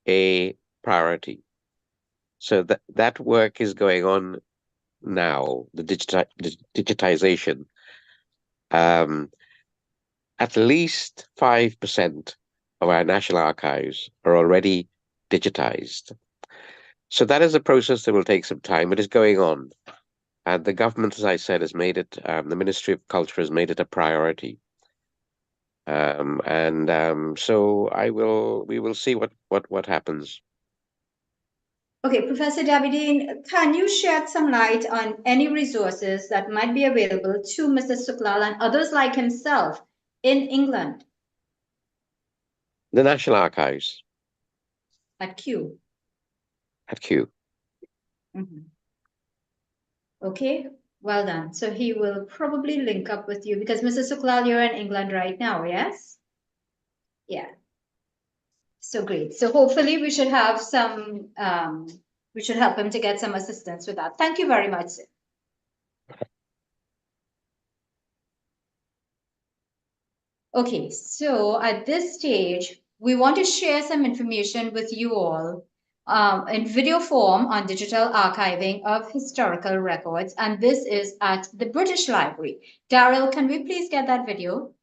a priority. So that work is going on now, the digitization. At least 5% of our National Archives are already digitized. So that is a process that will take some time. It is going on. And the government, as I said, has made it, the Ministry of Culture has made it a priority. So we will see what happens.
Okay, Professor Davidine, can you shed some light on any resources that might be available to Mr. Suklal and others like himself in England?
The National Archives.
At Kew.
At Kew.
Mm-hmm. Okay, well done. So he will probably link up with you because Mr. Suklal, you're in England right now, yes? Yeah. So great. So hopefully we should have some, we should help him to get some assistance with that. Thank you very much, sir. Okay, so at this stage, we want to share some information with you all in video form on digital archiving of historical records. And this is at the British Library. Daryl, can we please get that video?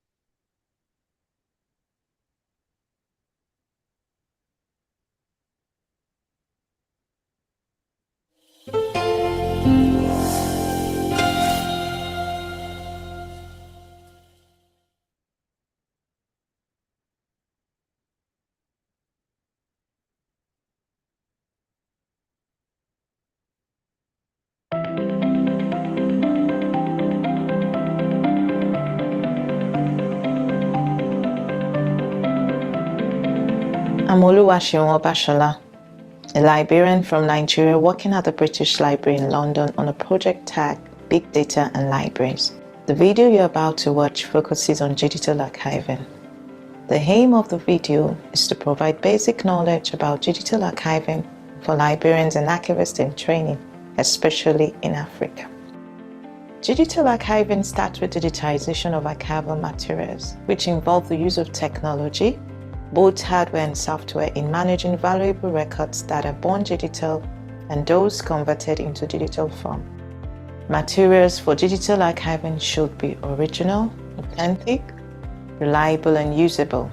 I'm Oluwaseun Obashola, a librarian from Nigeria working at the British Library in London on a project tagged Big Data and Libraries. The video you're about to watch focuses on digital archiving. The aim of the video is to provide basic knowledge about digital archiving for librarians and archivists in training, especially in Africa. Digital archiving starts with digitization of archival materials, which involve the use of technology, both hardware and software, in managing valuable records that are born digital and those converted into digital form. Materials for digital archiving should be original, authentic, reliable, and usable.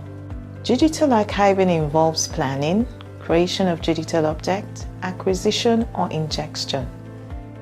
Digital archiving involves planning, creation of digital objects, acquisition or ingestion,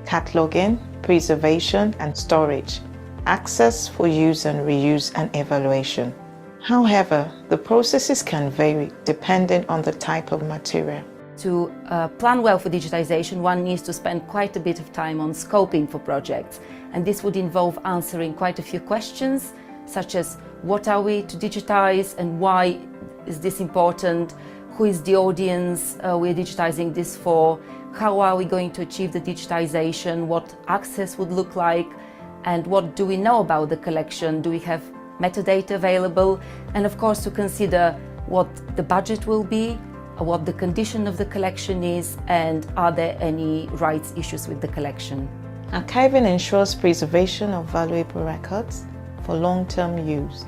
cataloging, preservation and storage, access for use and reuse, and evaluation. However, the processes can vary depending on the type of material.
To plan well for digitization, one needs to spend quite a bit of time on scoping for projects, and this would involve answering quite a few questions, such as what are we to digitize and why is this important, who is the audience we're digitizing this for, how are we going to achieve the digitization, what access would look like, and what do we know about the collection, do we have metadata available, and of course to consider what the budget will be, what the condition of the collection is, and are there any rights issues with the collection.
Archiving ensures preservation of valuable records for long-term use,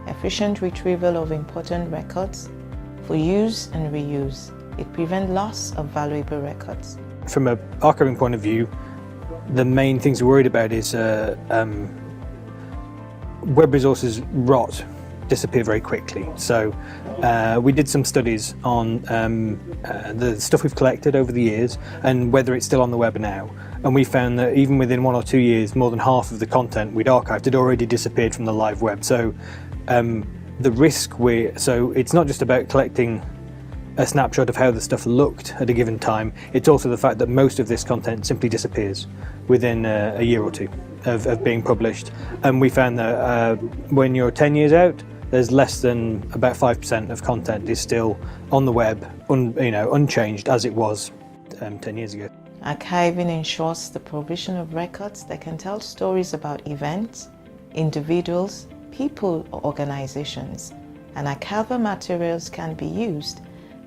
efficient retrieval of important records for use and reuse. It prevents loss of valuable records.
From an archiving point of view, the main things we're worried about is web resources disappear very quickly. So we did some studies on the stuff we've collected over the years and whether it's still on the web now. And we found that even within 1 or 2 years, more than half of the content we'd archived had already disappeared from the live web. So the risk so it's not just about collecting a snapshot of how the stuff looked at a given time, it's also the fact that most of this content simply disappears within a year or two of being published. And we found that when you're 10 years out, there's less than about 5% of content is still on the web, unchanged as it was 10 years ago.
Archiving ensures the provision of records that can tell stories about events, individuals, people or organizations, and archival materials can be used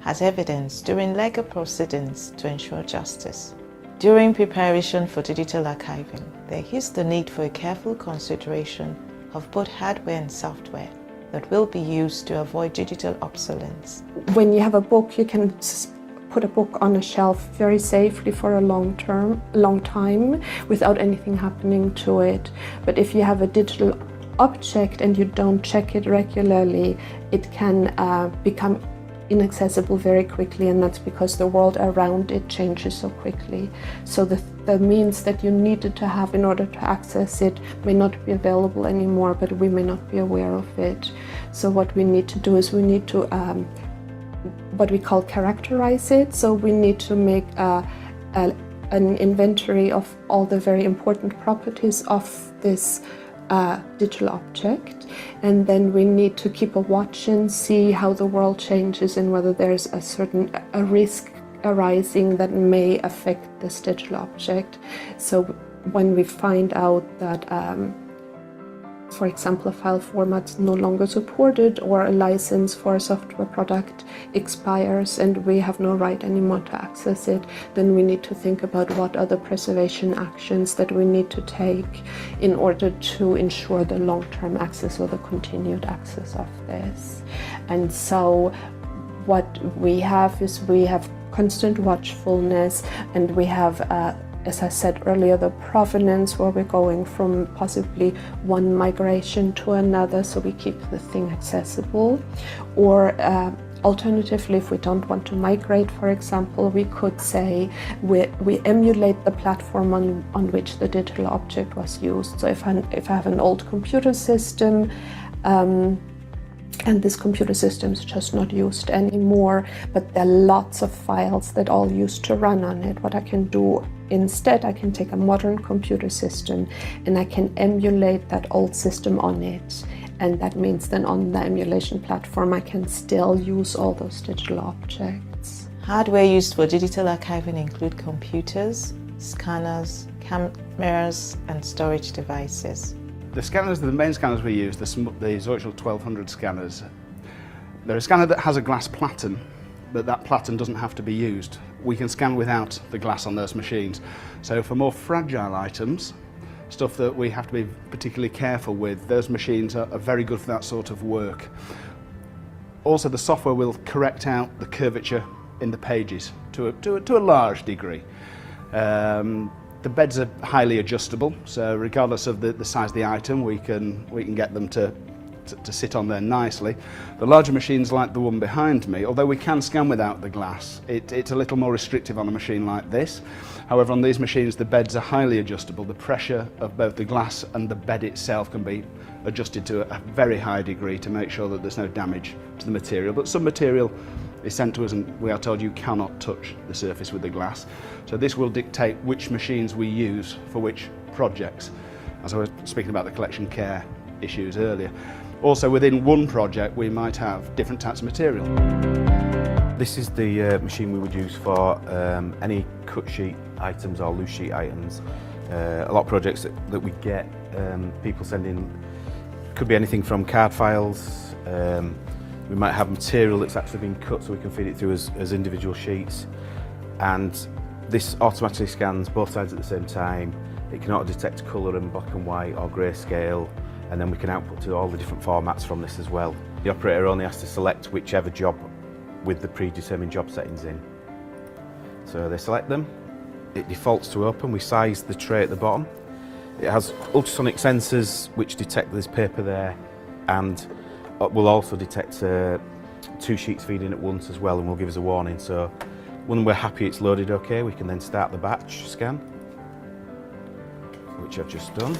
as evidence during legal proceedings to ensure justice. During preparation for digital archiving, there is the need for a careful consideration of both hardware and software that will be used to avoid digital obsolescence.
When you have a book, you can put a book on a shelf very safely for a long time without anything happening to it. But if you have a digital object and you don't check it regularly, it can become inaccessible very quickly, and that's because the world around it changes so quickly. So the means that you needed to have in order to access it may not be available anymore, but we may not be aware of it. So what we need to do is we need to what we call characterize it. So we need to make an inventory of all the very important properties of this digital object, and then we need to keep a watch and see how the world changes and whether there's a risk arising that may affect this digital object. So when we find out that for example, a file format's no longer supported, or a license for a software product expires and we have no right anymore to access it, then we need to think about what are the preservation actions that we need to take in order to ensure the long-term access or the continued access of this. And so what we have is we have constant watchfulness, and we have as I said earlier, the provenance, where we're going from possibly one migration to another, so we keep the thing accessible. Or alternatively, if we don't want to migrate, for example, we could say we emulate the platform on which the digital object was used. So if I have an old computer system, and this computer system is just not used anymore, but there are lots of files that all used to run on it. What I can do instead, I can take a modern computer system and I can emulate that old system on it. And that means then on the emulation platform, I can still use all those digital objects.
Hardware used for digital archiving include computers, scanners, cameras, and storage devices.
The scanners, the main scanners we use, the Zoitzschel 1200 scanners, they're a scanner that has a glass platen, but that platen doesn't have to be used. we can scan without the glass on those machines. So for more fragile items, stuff that we have to be particularly careful with, those machines are very good for that sort of work. Also, the software will correct out the curvature in the pages to a large degree. The beds are highly adjustable, so regardless of the size of the item, we can get them to sit on there nicely. The larger machines like the one behind me, although we can scan without the glass, it's a little more restrictive on a machine like this. However, on these machines the beds are highly adjustable. The pressure of both the glass and the bed itself can be adjusted to a very high degree to make sure that there's no damage to the material. But some material is sent to us and we are told you cannot touch the surface with the glass. So this will dictate which machines we use for which projects, as I was speaking about the collection care issues earlier. Also, within one project we might have different types of material.
This is the machine we would use for any cut sheet items or loose sheet items. A lot of projects that we get, people send in, could be anything from card files. We might have material that's actually been cut so we can feed it through as individual sheets. And this automatically scans both sides at the same time. It can auto-detect colour and black and white or grayscale, and then we can output to all the different formats from this as well. The operator only has to select whichever job with the predetermined job settings in. So they select them, it defaults to open, we size the tray at the bottom. It has ultrasonic sensors which detect there's paper there, and will also detect 2 sheets feeding at once as well, and will give us a warning. So when we're happy it's loaded okay, we can then start the batch scan, which I've just done.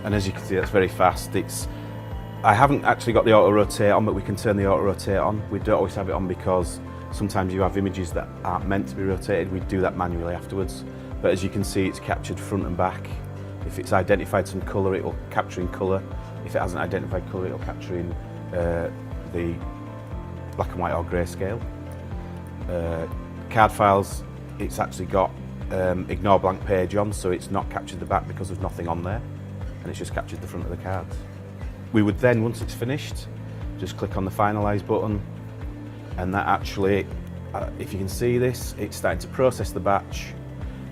And as you can see, that's very fast. I haven't actually got the auto rotate on, but we can turn the auto rotate on. We don't always have it on because sometimes you have images that aren't meant to be rotated. We do that manually afterwards. But as you can see, it's captured front and back. If it's identified some colour, it will capture in colour. If it hasn't identified colour, it will capture in the black and white or grayscale. Card files, it's actually got ignore blank page on, so it's not captured the back because there's nothing on there, and it's just captured the front of the cards. We would then, once it's finished, just click on the finalise button, and that actually, if you can see this, it's starting to process the batch,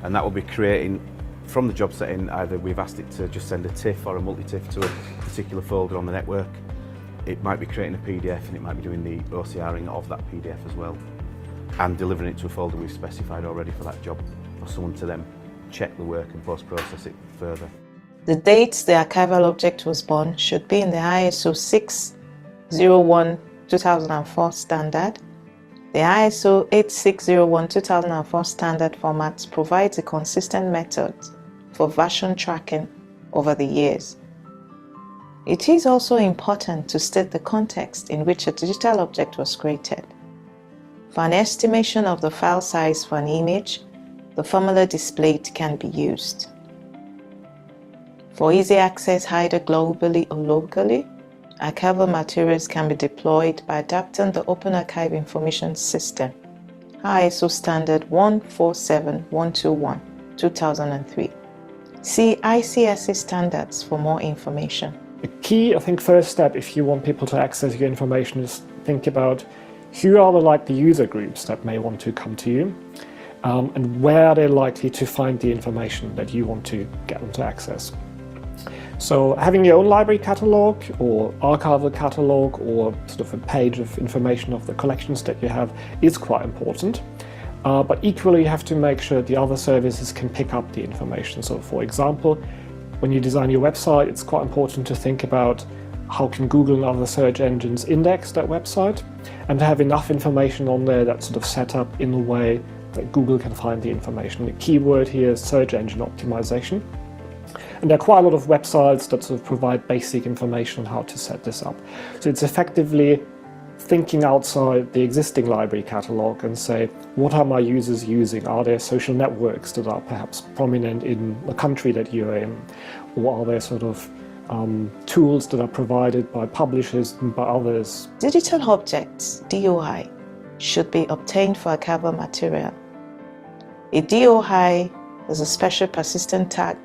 and that will be creating, from the job setting, either we've asked it to just send a TIFF or a multi-TIFF to a particular folder on the network. It might be creating a PDF, and it might be doing the OCRing of that PDF as well, and delivering it to a folder we've specified already for that job, for someone to then check the work and post-process it further.
The date the archival object was born should be in the ISO 601-2004 standard. The ISO 8601-2004 standard format provides a consistent method for version tracking over the years. It is also important to state the context in which a digital object was created. For an estimation of the file size for an image, the formula displayed can be used. For easy access either globally or locally, archival materials can be deployed by adapting the Open Archive Information System, ISO standard 147121, 2003. See ICSA standards for more information.
The key, I think, first step if you want people to access your information is think about who are the user groups that may want to come to you, and where are they likely to find the information that you want to get them to access. So having your own library catalogue or archival catalogue or sort of a page of information of the collections that you have is quite important. But equally you have to make sure the other services can pick up the information. So for example, when you design your website, it's quite important to think about how can Google and other search engines index that website, and to have enough information on there that's sort of set up in a way that Google can find the information. The key word here is search engine optimization. And there are quite a lot of websites that sort of provide basic information on how to set this up. So it's effectively thinking outside the existing library catalogue and say, what are my users using? Are there social networks that are perhaps prominent in the country that you're in? Or are there sort of tools that are provided by publishers and by others?
Digital objects, DOI, should be obtained for archival material A DOI is a special persistent tag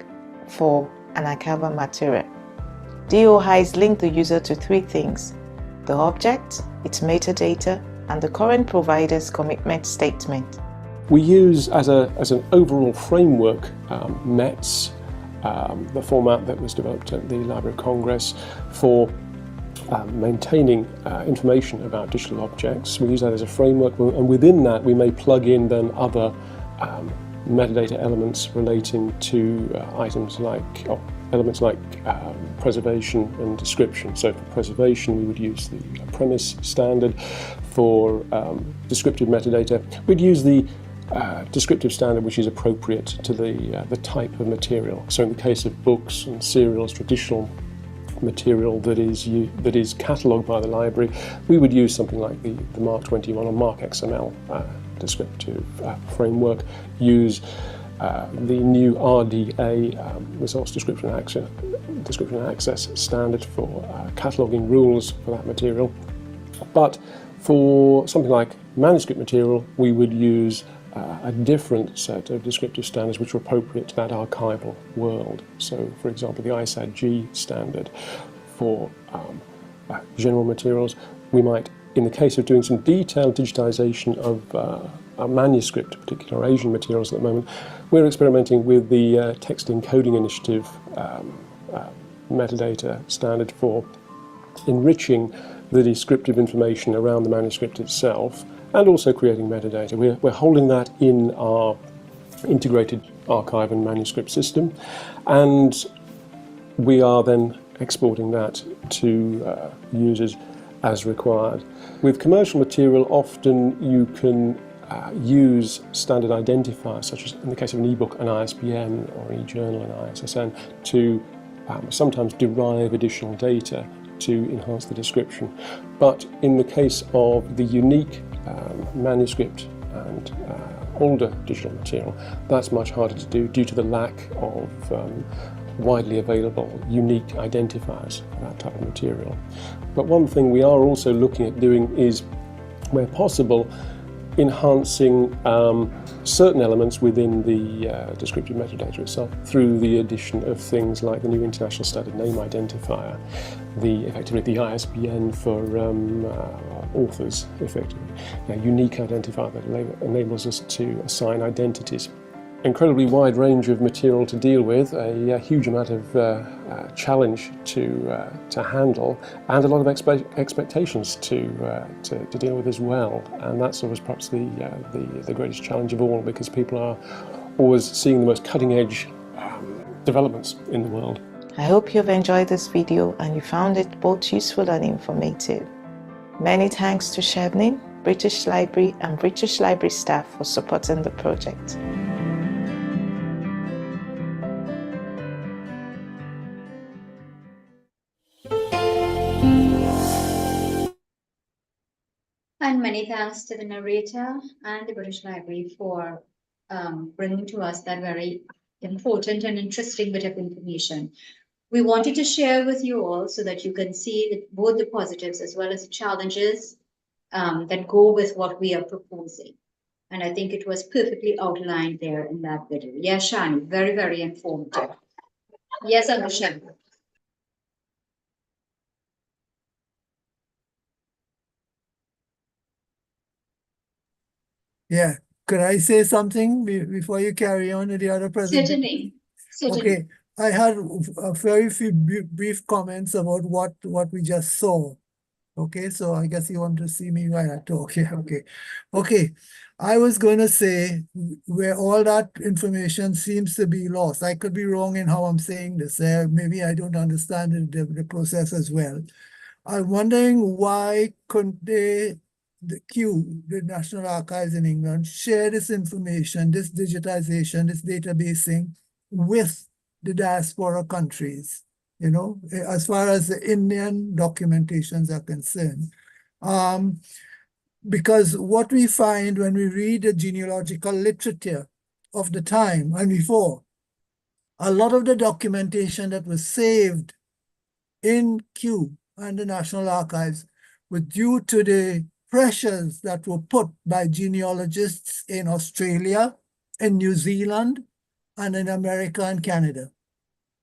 for an archival material. DOIs link the user to three things: the object, its metadata, and the current provider's commitment statement.
We use as an overall framework METS, the format that was developed at the Library of Congress for maintaining information about digital objects. We use that as a framework, and within that we may plug in then other metadata elements relating to items like, elements like preservation and description. So for preservation, we would use the premise standard. For descriptive metadata, we'd use the descriptive standard which is appropriate to the type of material. So in the case of books and serials, traditional material that is catalogued by the library, we would use something like the Mark 21 or Mark XML descriptive framework, use the new RDA, Resource Description and Access standard for cataloguing rules for that material. But for something like manuscript material, we would use a different set of descriptive standards which are appropriate to that archival world. So, for example, the ISAD-G standard for general materials, we might, in the case of doing some detailed digitization of a manuscript, particular Asian materials at the moment, we're experimenting with the Text Encoding Initiative metadata standard for enriching the descriptive information around the manuscript itself, and also creating metadata. We're holding that in our integrated archive and manuscript system, and we are then exporting that to users as required. With commercial material, often you can use standard identifiers, such as in the case of an ebook, an ISBN, or an e-journal, an ISSN, to sometimes derive additional data to enhance the description. But in the case of the unique manuscript and older digital material, that's much harder to do due to the lack of widely available unique identifiers for that type of material. But one thing we are also looking at doing is, where possible, enhancing certain elements within the descriptive metadata itself through the addition of things like the new International Standard Name Identifier, effectively the ISBN for authors, effectively, a unique identifier that enables us to assign identities. Incredibly wide range of material to deal with, a huge amount of challenge to handle, and a lot of expectations to deal with as well. And that's always perhaps the greatest challenge of all, because people are always seeing the most cutting-edge developments in the world.
I hope you've enjoyed this video and you found it both useful and informative. Many thanks to Chevening, British Library and British Library staff for supporting the project.
And many thanks to the narrator and the British Library for bringing to us that very important and interesting bit of information. We wanted to share with you all so that you can see both the positives as well as the challenges that go with what we are proposing. And I think it was perfectly outlined there in that video. Yes, Shani, very, very informative. Yes, Anusha.
Yeah, could I say something before you carry on with the other presentation?
Certainly.
Okay, I had a very few brief comments about what we just saw. Okay, so I guess you want to see me while I talk. Yeah, okay. I was going to say where all that information seems to be lost. I could be wrong in how I'm saying this. Maybe I don't understand the process as well. I'm wondering why couldn't the Kew, the National Archives in England, share this information, this digitization, this databasing with the diaspora countries, you know, as far as the Indian documentations are concerned. Because what we find when we read the genealogical literature of the time and before, a lot of the documentation that was saved in Kew and the National Archives was due to the pressures that were put by genealogists in Australia in New Zealand and in America and Canada.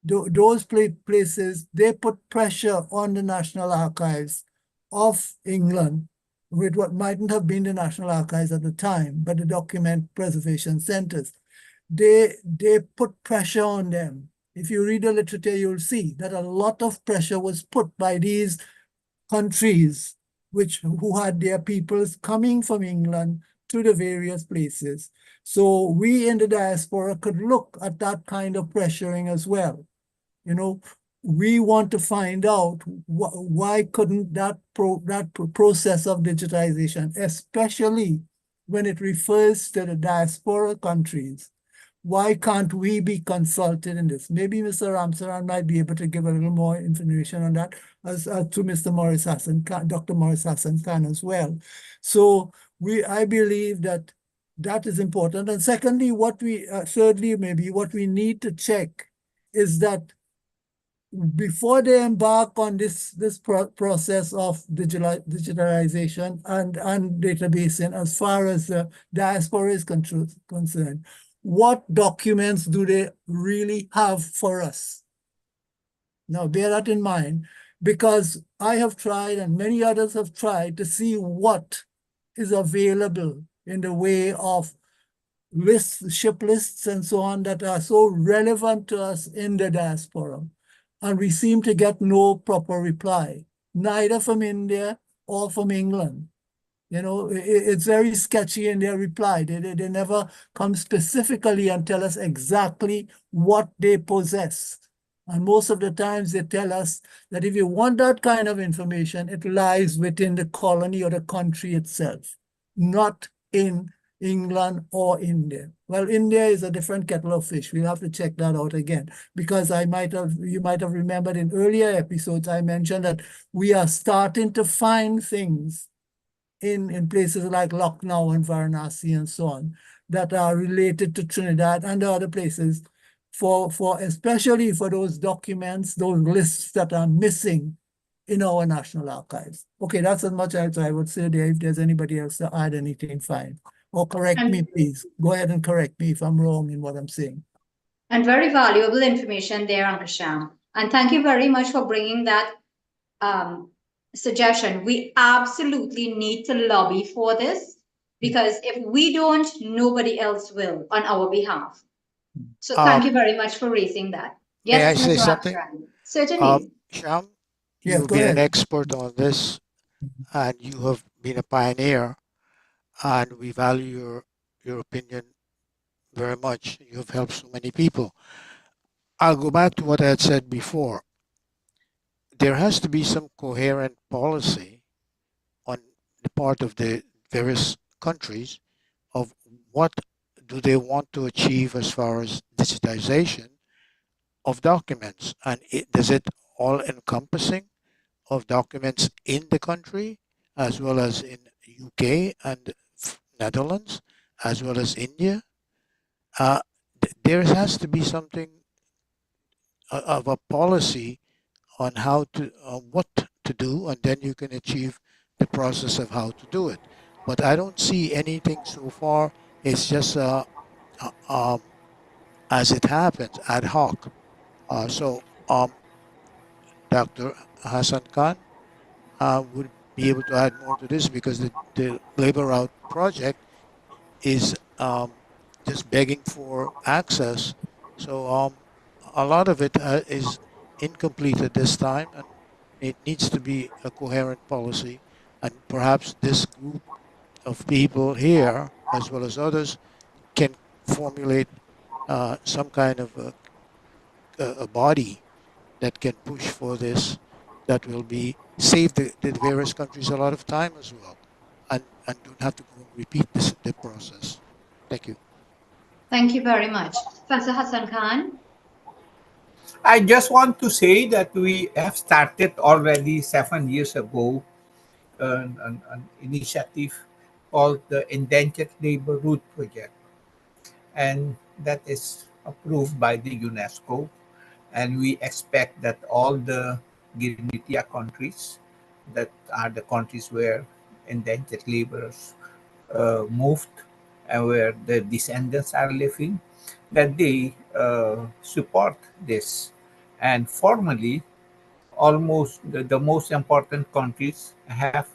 Those places, they put pressure on the National Archives of England with what mightn't have been the National Archives at the time, but the document preservation centers. They put pressure on them. If you read the literature, you'll see that a lot of pressure was put by these countries who had their peoples coming from England to the various places. So we in the diaspora could look at that kind of pressuring as well. You know, we want to find out why couldn't that process of digitization, especially when it refers to the diaspora countries, why can't we be consulted in this? Maybe Mr. Ramsaran might be able to give a little more information on that as to Mr. Morris Hassan, Dr. Morris Hassan Khan as well. So I believe that that is important. And secondly, thirdly, maybe what we need to check is that before they embark on this process of digitalization and databasing, as far as the diaspora is concerned, what documents do they really have for us? Now, bear that in mind, because I have tried and many others have tried to see what is available in the way of lists, ship lists, and so on that are so relevant to us in the diaspora. And we seem to get no proper reply, neither from India or from England. You know, it's very sketchy in their reply. They never come specifically and tell us exactly what they possess. And most of the times they tell us that if you want that kind of information, it lies within the colony or the country itself, not in England or India. Well, India is a different kettle of fish. We'll have to check that out again, because you might have remembered in earlier episodes, I mentioned that we are starting to find things in places like Lucknow and Varanasi and so on that are related to Trinidad and other places especially for those documents, those lists that are missing in our national archives. Okay, that's as much as I would say there. If there's anybody else to add anything, fine. Or correct me, please. Go ahead and correct me if I'm wrong in what I'm saying.
And very valuable information there, Uncle Sham. And thank you very much for bringing that suggestion. We absolutely need to lobby for this, because if we don't, nobody else will on our behalf. So thank you very much for raising that. Yes,
may I say
Mr.
something?
Ramsaran. Certainly.
Sham,
Yes,
you've
go
been
ahead.
an expert on this, and you have been a pioneer, and we value your opinion very much. You have helped so many people. I'll go back to what I had said before. There has to be some coherent policy on the part of the various countries of what do they want to achieve as far as digitization of documents, and does it all encompassing of documents in the country as well as in UK and Netherlands as well as India. There has to be something of a policy on how to what to do, and then you can achieve the process of how to do it. But I don't see anything so far. It's just as it happens, ad hoc. Dr. Hassan Khan would be able to add more to this, because the Labor Route project is just begging for access. So a lot of it is incomplete at this time, and it needs to be a coherent policy. And perhaps this group of people here, as well as others, can formulate some kind of a body that can push for this, that will be save the various countries a lot of time as well, and don't have to go and repeat the process. Thank you.
Thank you very much. Professor Hassan Khan.
I just want to say that we have started already 7 years ago an initiative called the Indentured Labor Route Project. And that is approved by the UNESCO. And we expect that all the Girmitia countries, that are the countries where indentured laborers moved, where the descendants are living, that they support this. And formally, almost the most important countries have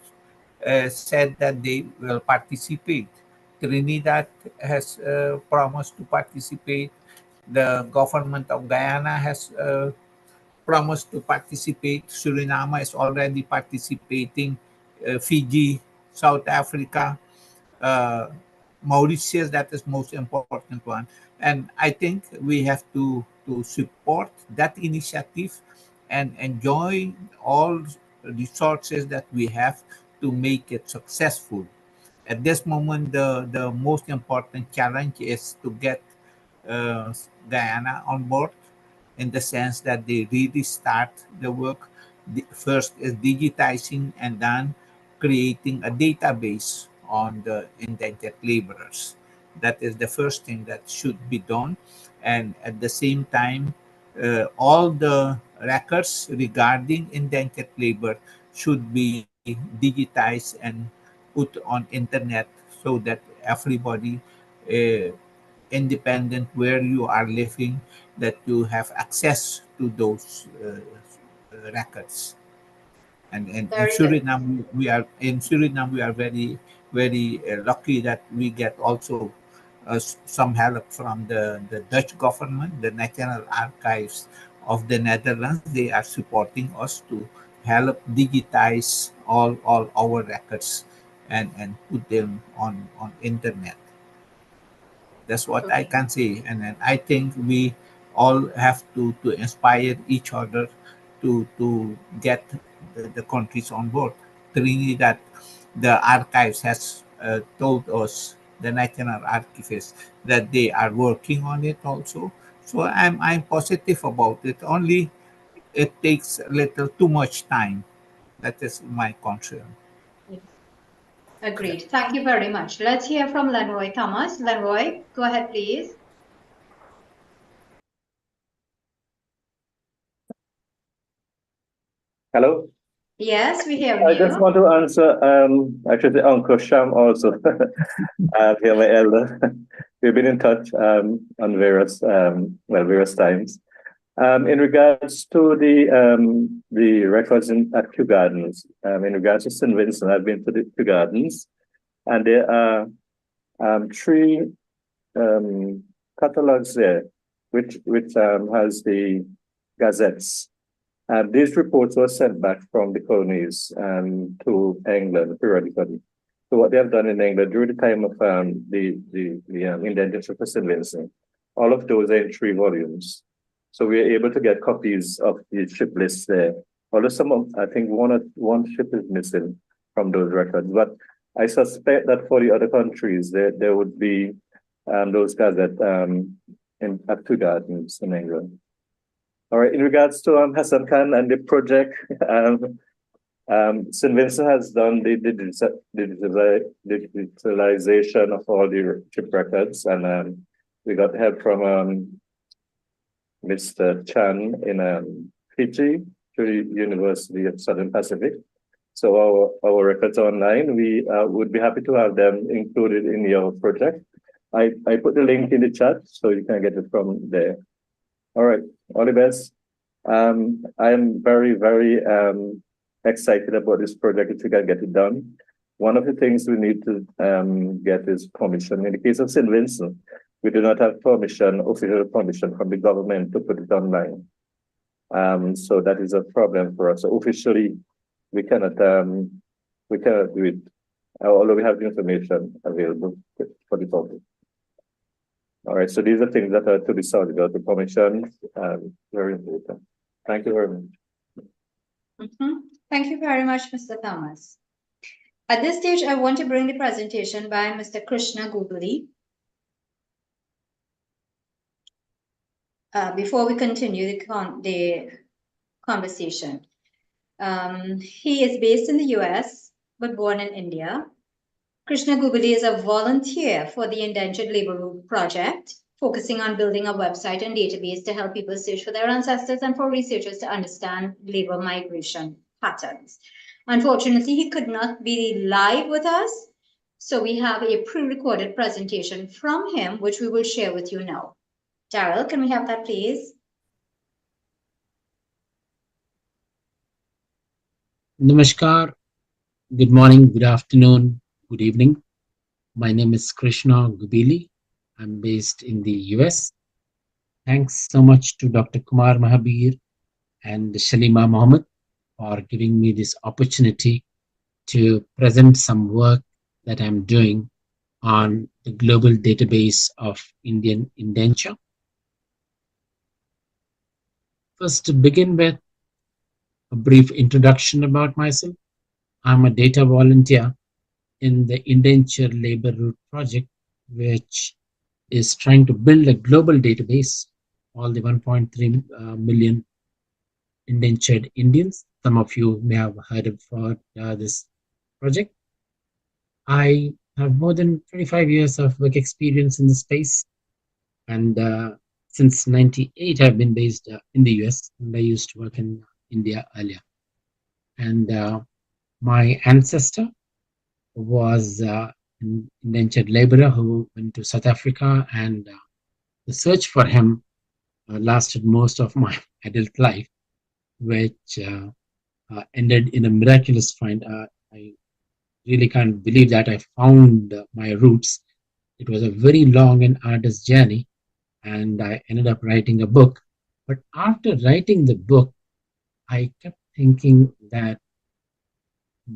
said that they will participate. Trinidad has promised to participate. The government of Guyana has promised to participate. Suriname is already participating. Fiji, South Africa, uh, Mauritius, that is most important one. And I think we have to support that initiative and enjoy all resources that we have to make it successful. At this moment, the most important challenge is to get Guyana on board, in the sense that they really start the work. First is digitizing and then creating a database on the indentured laborers. That is the first thing that should be done. And at the same time, all the records regarding indentured labor should be digitized and put on internet, so that everybody, uh, independent where you are living, that you have access to those records. And in
Very good.
Suriname we are very very lucky that we get also some help from the Dutch government, the National Archives of the Netherlands. They are supporting us to help digitize all our records and put them on internet. That's what I can say. And then I think we all have to inspire each other to get the countries on board. Trinidad, the archives has told us, the National Archives, that they are working on it also. So I'm positive about it. Only it takes a little too much time. That is my concern.
Yes. Agreed. Thank you very much. Let's hear from Lenroy Thomas. Lenroy, go ahead, please.
Hello.
Yes, we hear
I just
you.
want to answer, actually, Uncle Sham also, here, my elder. We've been in touch on various times. In regards to the records at Kew Gardens, in regards to St. Vincent, I've been to the Kew Gardens, and there are three catalogs there, which has the gazettes. And these reports were sent back from the colonies to England periodically. So what they have done in England during the time of the indentation for St. Vincent, all of those are in 3 volumes. So we are able to get copies of the ship lists there. Although I think one ship is missing from those records. But I suspect that for the other countries, there would be those gazettes at Kew Gardens in England. All right, in regards to Hassan Khan and the project, St. Vincent has done the digitalization of all the ship records, and we got help from Mr. Chan in Fiji, to the University of Southern Pacific. So our records are online. We would be happy to have them included in your project. I put the link in the chat so you can get it from there. All right, all the best. I am very, very excited about this project if we can get it done. One of the things we need to get is permission. In the case of St. Vincent, we do not have permission, official permission from the government to put it online. So that is a problem for us. So officially, we cannot do it, although we have the information available for the public. All right, so these are things that are to be sorted out. The permission, very important. Thank you very much.
Thank you very much, Mr. Thomas. At this stage, I want to bring the presentation by Mr. Krishna Gubali. Before we continue the conversation. He is based in the US, but born in India. Krishna Gubali is a volunteer for the Indentured Labor Project, focusing on building a website and database to help people search for their ancestors and for researchers to understand labor migration patterns. Unfortunately, he could not be live with us, So we have a pre-recorded presentation from him, which we will share with you now. Daryl, can we have that, please?
Namaskar. Good morning, good afternoon, good evening. My name is Krishna Gubili. I'm based in the US. Thanks so much to Dr. Kumar Mahabir and Shalima Mohammed for giving me this opportunity to present some work that I'm doing on the global database of Indian indenture. First, to begin with, a brief introduction about myself. I'm a data volunteer in the Indenture Labor Route project, which is trying to build a global database, all the 1.3 million indentured Indians. Some of you may have heard of this project. I have more than 25 years of work experience in the space, and since '98 I've been based in the US, and I used to work in India earlier. And my ancestor was an indentured laborer who went to South Africa, and the search for him lasted most of my adult life, which ended in a miraculous find. I really can't believe that I found my roots. It was a very long and arduous journey, and I ended up writing a book. But after writing the book, I kept thinking that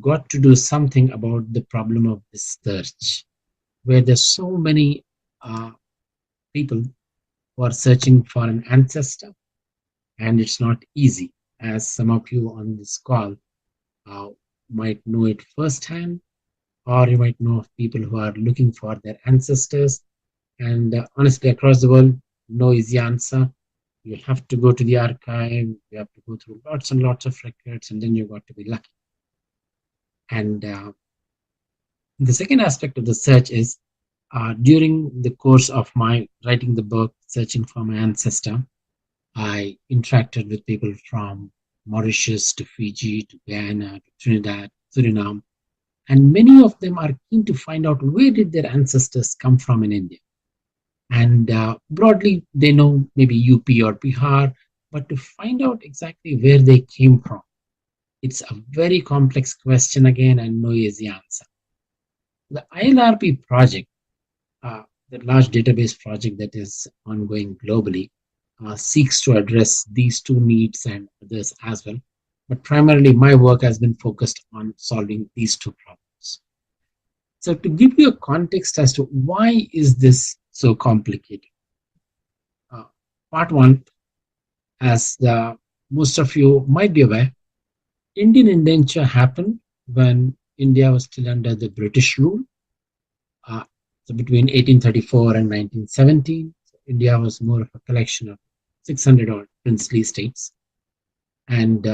got to do something about the problem of this search, where there's so many people who are searching for an ancestor, and it's not easy, as some of you on this call might know it firsthand, or you might know of people who are looking for their ancestors. And honestly, across the world, no easy answer. You have to go to the archive, you have to go through lots and lots of records, and then you got to be lucky. And the second aspect of the search is during the course of my writing the book, searching for my ancestor, I interacted with people from Mauritius to Fiji to Guyana to Trinidad, Suriname, and many of them are keen to find out where did their ancestors come from in India. And broadly, they know maybe UP or Bihar, but to find out exactly where they came from, it's a very complex question again, and no easy answer. The ILRP project, the large database project that is ongoing globally, seeks to address these two needs and others as well. But primarily, my work has been focused on solving these two problems. So to give you a context as to why is this so complicated, part one, as most of you might be aware, Indian indenture happened when India was still under the British rule. So between 1834 and 1917, India was more of a collection of 600 odd princely states. And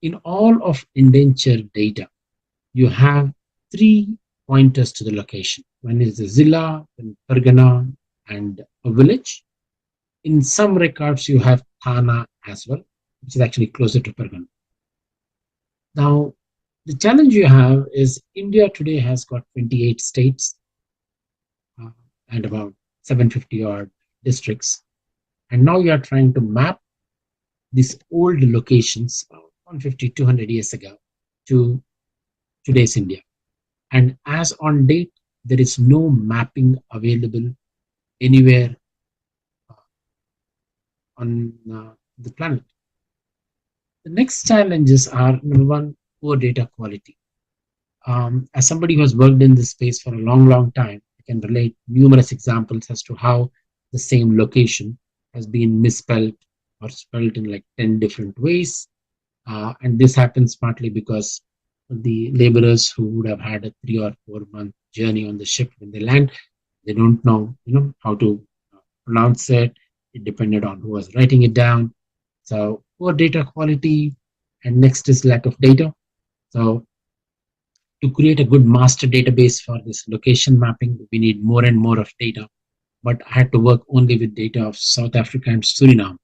in all of indenture data, you have three pointers to the location. One is the Zilla, then Pargana, and a village. In some records, you have Thana as well, which is actually closer to Pargana. Now, the challenge you have is India today has got 28 states and about 750 odd districts. And now you are trying to map these old locations, about 150, 200 years ago, to today's India. And as on date, there is no mapping available anywhere on the planet. The next challenges are, number one, poor data quality. As somebody who has worked in this space for a long, long time, I can relate numerous examples as to how the same location has been misspelled or spelled in like 10 different ways. And this happens partly because the laborers who would have had a 3 or 4 month journey on the ship when they land, they don't know, how to pronounce it. It depended on who was writing it down. So poor data quality, and next is lack of data. So to create a good master database for this location mapping, we need more and more of data. But I had to work only with data of South Africa and Suriname,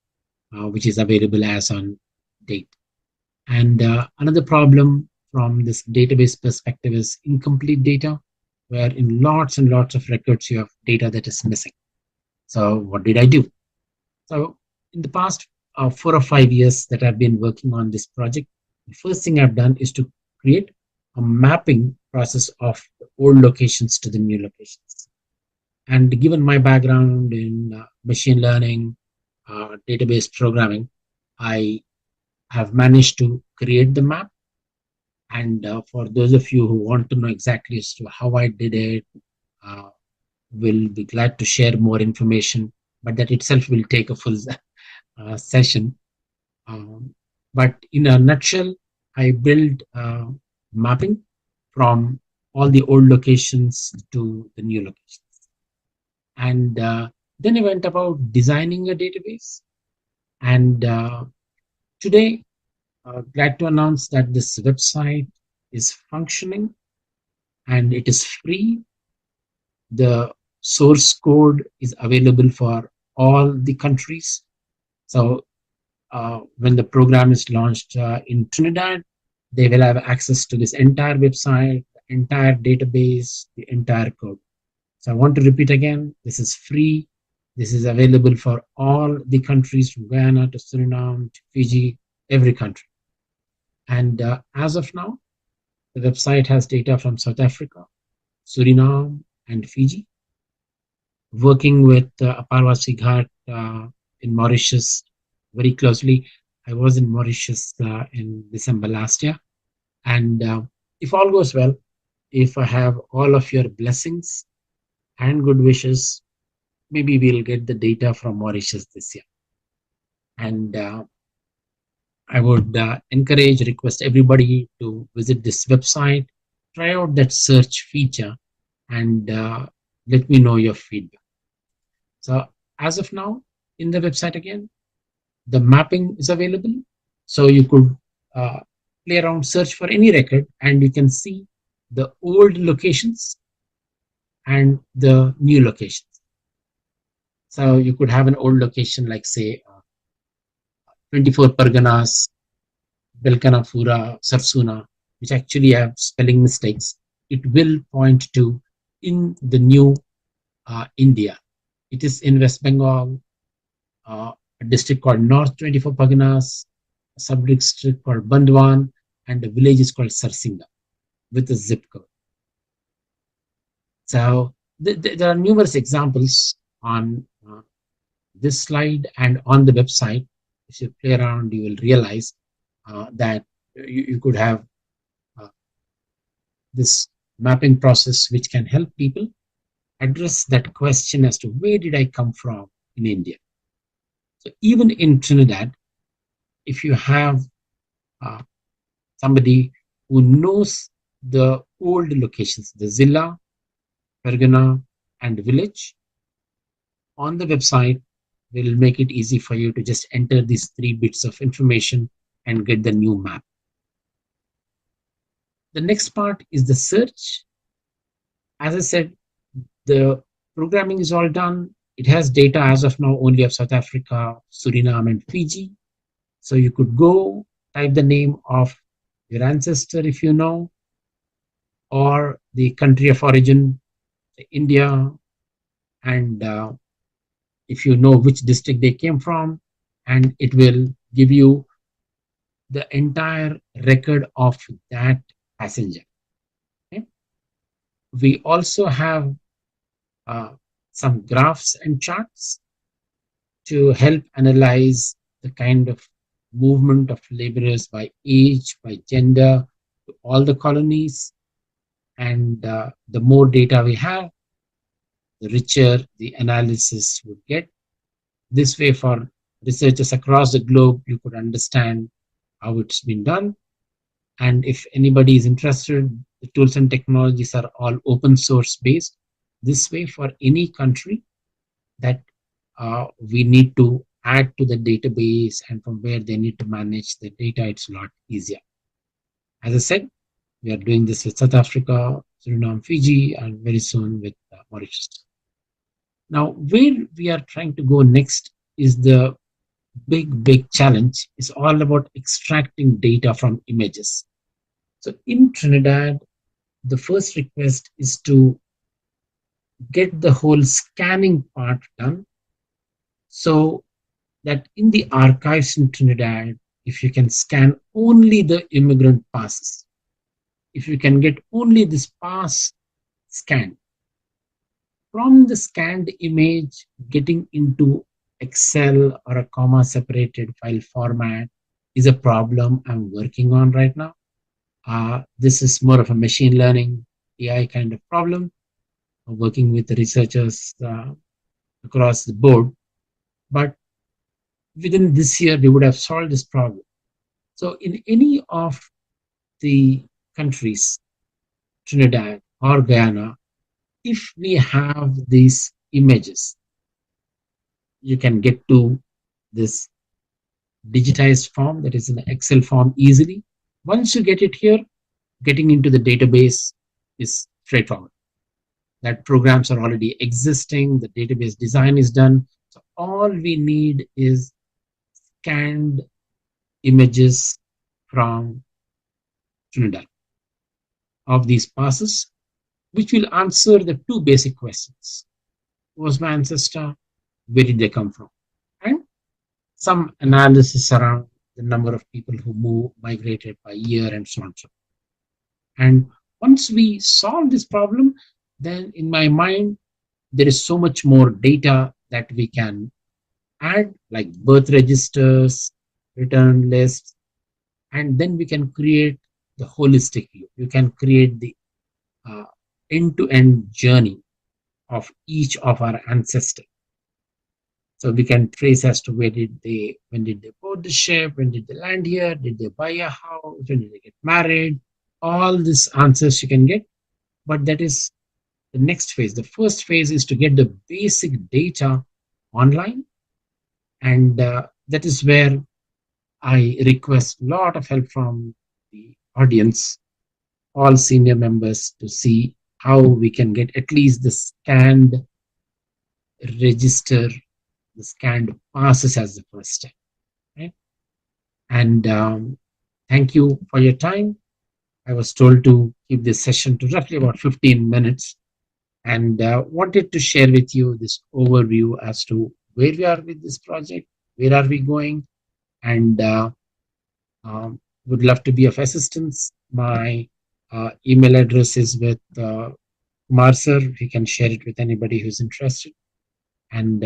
which is available as on date. And another problem from this database perspective is incomplete data. where in lots and lots of records you have data that is missing. So what did I do? So in the past 4 or 5 years that I've been working on this project, the first thing I've done is to create a mapping process of the old locations to the new locations. And given my background in machine learning, database programming, I have managed to create the map. And for those of you who want to know exactly as to how I did it, will be glad to share more information, but that itself will take a full session. But in a nutshell, I built mapping from all the old locations to the new locations. And then I went about designing a database. And today, glad to announce that this website is functioning and it is free. The source code is available for all the countries. So when the program is launched in Trinidad, they will have access to this entire website, the entire database, the entire code. So I want to repeat again, this is free. This is available for all the countries from Guyana to Suriname to Fiji, every country. And as of now, the website has data from South Africa, Suriname, and Fiji. Working with Aparwasi Ghat in Mauritius very closely. I was in Mauritius in December last year. And if all goes well, if I have all of your blessings and good wishes, maybe we'll get the data from Mauritius this year. And I would request everybody to visit this website, try out that search feature, and let me know your feedback. So as of now, in the website again, the mapping is available. So you could play around, search for any record, and you can see the old locations and the new locations. So you could have an old location like, say, 24 Parganas, Belkanapura, Sarsuna, which actually have spelling mistakes. It will point to in the new India. It is in West Bengal, a district called North 24 Parganas, a sub-district called Bandwan, and the village is called Sarsinga with a zip code. So there are numerous examples on this slide and on the website. If you play around, you will realize that you could have this mapping process which can help people address that question as to where did I come from in India. So even in Trinidad, if you have somebody who knows the old locations, the Zilla, Pargana, and village, on the website, will make it easy for you to just enter these 3 bits of information and get the new map. The next part is the search. As I said, the programming is all done. It has data as of now only of South Africa, Suriname, and Fiji. So you could go type the name of your ancestor if you know, or the country of origin, India, and if you know which district they came from, and it will give you the entire record of that passenger. Okay? We also have some graphs and charts to help analyze the kind of movement of laborers by age, by gender, to all the colonies. And the more data we have, the richer the analysis would get. This way, for researchers across the globe, you could understand how it's been done. And if anybody is interested, the tools and technologies are all open source based. This way, for any country that we need to add to the database and from where they need to manage the data, it's a lot easier. As I said, we are doing this with South Africa, Suriname, Fiji, and very soon with Mauritius. Now, where we are trying to go next is the big challenge. It's all about extracting data from images. So in Trinidad, the first request is to get the whole scanning part done, so that in the archives in Trinidad, if you can scan only the immigrant passes, if you can get only this pass scanned, from the scanned image, getting into Excel or a comma separated file format is a problem I'm working on right now. This is more of a machine learning AI kind of problem. I'm working with the researchers across the board, but within this year, we would have solved this problem. So in any of the countries, Trinidad or Guyana, if we have these images, you can get to this digitized form that is in Excel form easily. Once you get it here, getting into the database is straightforward. That programs are already existing, the database design is done. So all we need is scanned images from Trinidad of these passes, which will answer the two basic questions. Who was my ancestor? Where did they come from? And some analysis around the number of people who migrated by year and so on. And once we solve this problem, then in my mind, there is so much more data that we can add, like birth registers, return lists, and then we can create the holistic view. You can create the end-to-end journey of each of our ancestors. So we can trace as to when did they board the ship, when did they land here, did they buy a house, when did they get married, all these answers you can get. But that is the next phase. The first phase is to get the basic data online, and that is where I request a lot of help from the audience, all senior members, to see how we can get at least the scanned register, the scanned passes as the first step. Right? And thank you for your time. I was told to keep this session to roughly about 15 minutes, and wanted to share with you this overview as to where we are with this project, where are we going, and would love to be of assistance. My email address is with Kumar sir. He can share it with anybody who's interested. And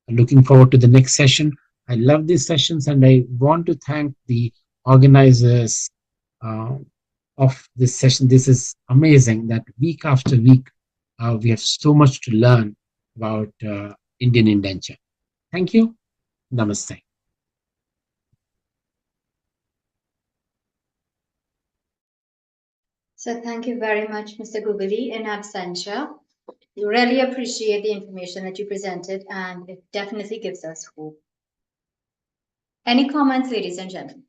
looking forward to the next session. I love these sessions, and I want to thank the organizers of this session. This is amazing that week after week, we have so much to learn about Indian indenture. Thank you. Namaste.
So thank you very much, Mr. Guguli, in absentia. We really appreciate the information that you presented, and it definitely gives us hope. Any comments, ladies and gentlemen?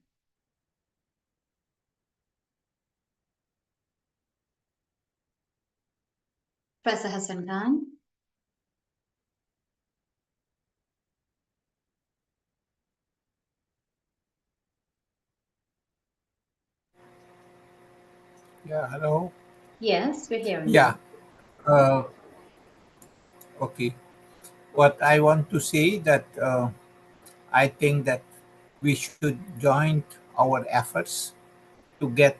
Professor Hassan Khan.
Yeah, hello.
Yes, we're hearing
Yeah.
you.
Okay. What I want to say that I think that we should join our efforts to get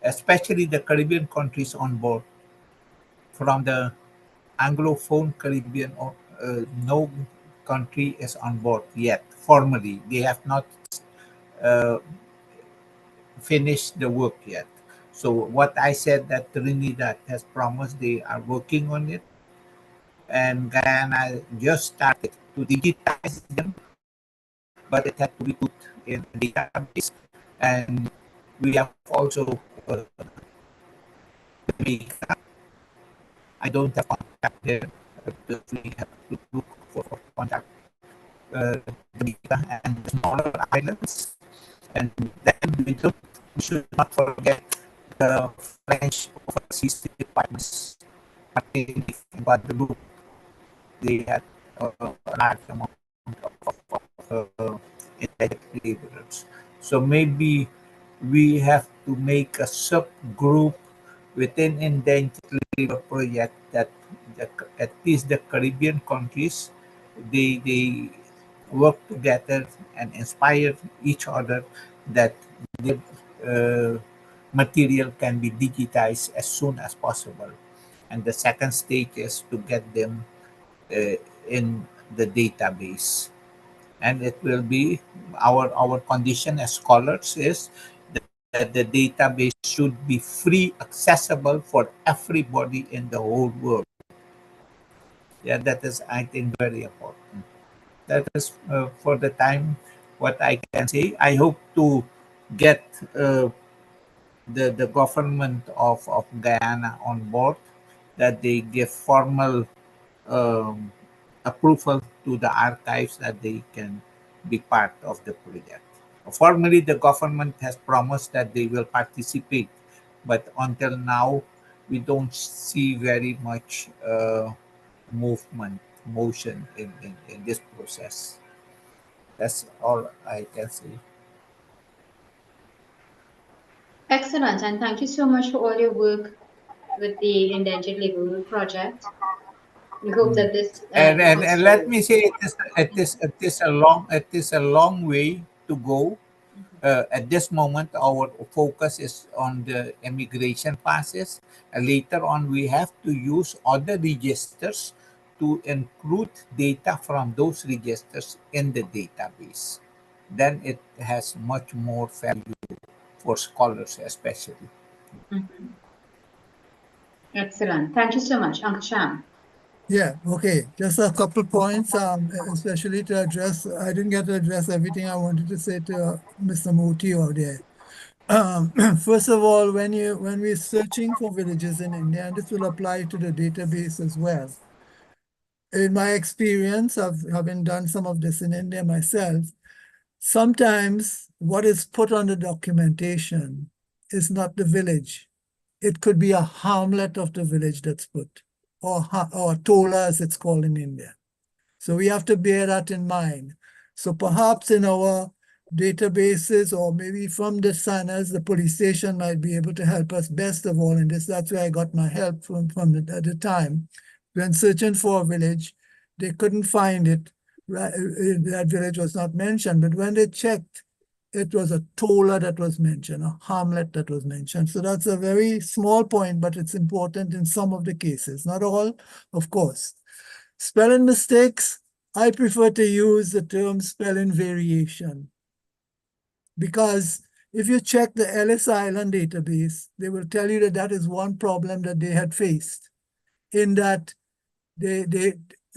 especially the Caribbean countries on board. From the Anglophone Caribbean, no country is on board yet formally. They have not uh, finished the work yet. So what I said that Trinidad has promised, they are working on it, and Guyana just started to digitize them, but it had to be put in a database. And we have also Jamaica. I don't have contact there, because we have to look for contact Jamaica and the smaller islands. And then we should not forget the French overseas departments in Guadeloupe. They had a large amount of intellectual laborers. So maybe we have to make a subgroup within Indentured Labor Project that at least the Caribbean countries, they work together and inspire each other that the material can be digitized as soon as possible. And the second stage is to get them in the database. And it will be our condition as scholars is that the database should be free accessible for everybody in the whole world. Yeah, that is, I think, very important. That is for the time what I can say. I hope to get the government of Guyana on board, that they give formal approval to the archives that they can be part of the project. Formally, the government has promised that they will participate, but until now, we don't see very much motion in this process. That's all I can say.
Excellent, and thank you so much for all your work with the Indentured Labor Project. We hope that this
And let me say, it is a long way to go. At this moment, our focus is on the immigration passes. Later on, we have to use other registers to include data from those registers in the database. Then it has much more value for scholars, especially.
Excellent. Thank you so much, Uncle Sham.
Yeah, okay. Just a couple points, especially to address, I didn't get to address everything I wanted to say to Mr. Moti out there. First of all, when we're searching for villages in India, and this will apply to the database as well. In my experience of having done some of this in India myself, sometimes what is put on the documentation is not the village. It could be a hamlet of the village that's put, or tola as it's called in India. So we have to bear that in mind. So perhaps in our databases, or maybe from the SANAs, the police station might be able to help us best of all in this. That's where I got my help from at the time. When searching for a village, they couldn't find it. That village was not mentioned, but when they checked, it was a tola that was mentioned, a hamlet that was mentioned. So that's a very small point, but it's important in some of the cases. Not all, of course. Spelling mistakes, I prefer to use the term spelling variation, because if you check the Ellis Island database, they will tell you that that is one problem that they had faced, in that they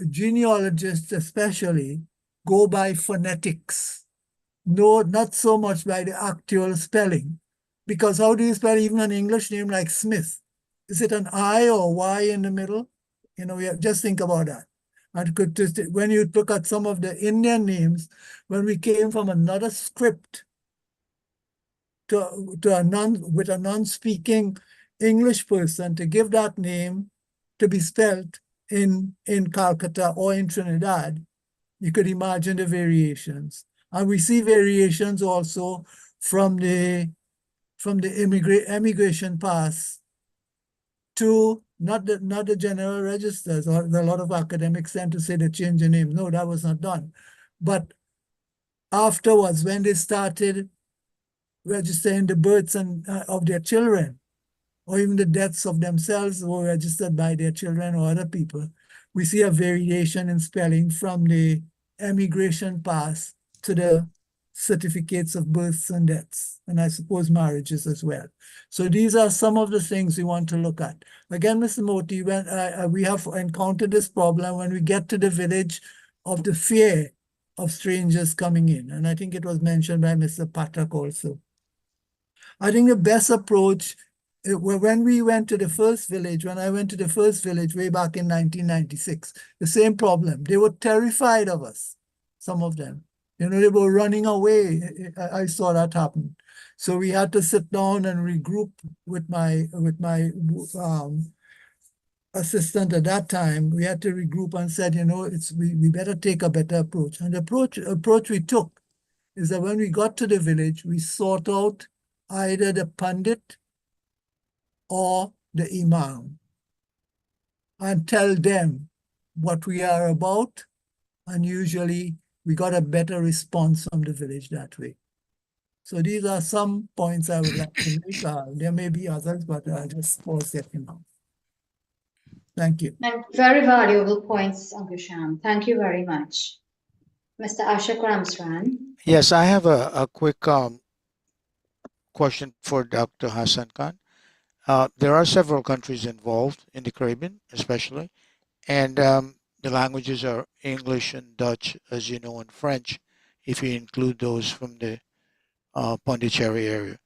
genealogists especially go by phonetics, not so much by the actual spelling. Because how do you spell even an English name like Smith? Is it an I or Y in the middle? You know, just think about that. And when you look at some of the Indian names, when we came from another script with a non-speaking English person to give that name to be spelled in Calcutta or in Trinidad, you could imagine the variations. And we see variations also from the immigration pass to not the general registers, or a lot of academics tend to say they change the name. No, that was not done. But afterwards, when they started registering the births of their children, or even the deaths of themselves were registered by their children or other people, we see a variation in spelling from the emigration pass to the certificates of births and deaths, and I suppose marriages as well. So these are some of the things we want to look at. Again, Mr. Moti, when we have encountered this problem when we get to the village of the fear of strangers coming in, and I think it was mentioned by Mr. Patak also. I think the best approach, when we went to the first village, when I went to the first village way back in 1996, the same problem. They were terrified of us, some of them. You know, they were running away. I saw that happen. So we had to sit down and regroup with my assistant at that time. We had to regroup and said, you know, we better take a better approach. And the approach we took is that when we got to the village, we sought out either the Pandit or the imam and tell them what we are about. And usually we got a better response from the village that way. So these are some points I would like to make. There may be others, but I'll just pause there for now. Thank you.
And very valuable points, Uncle Sham. Thank you very much. Mr. Ashok Ramsran.
Yes, I have a quick question for Dr. Hassan Khan. There are several countries involved in the Caribbean, especially, and the languages are English and Dutch, as you know, and French, if you include those from the Pondicherry area.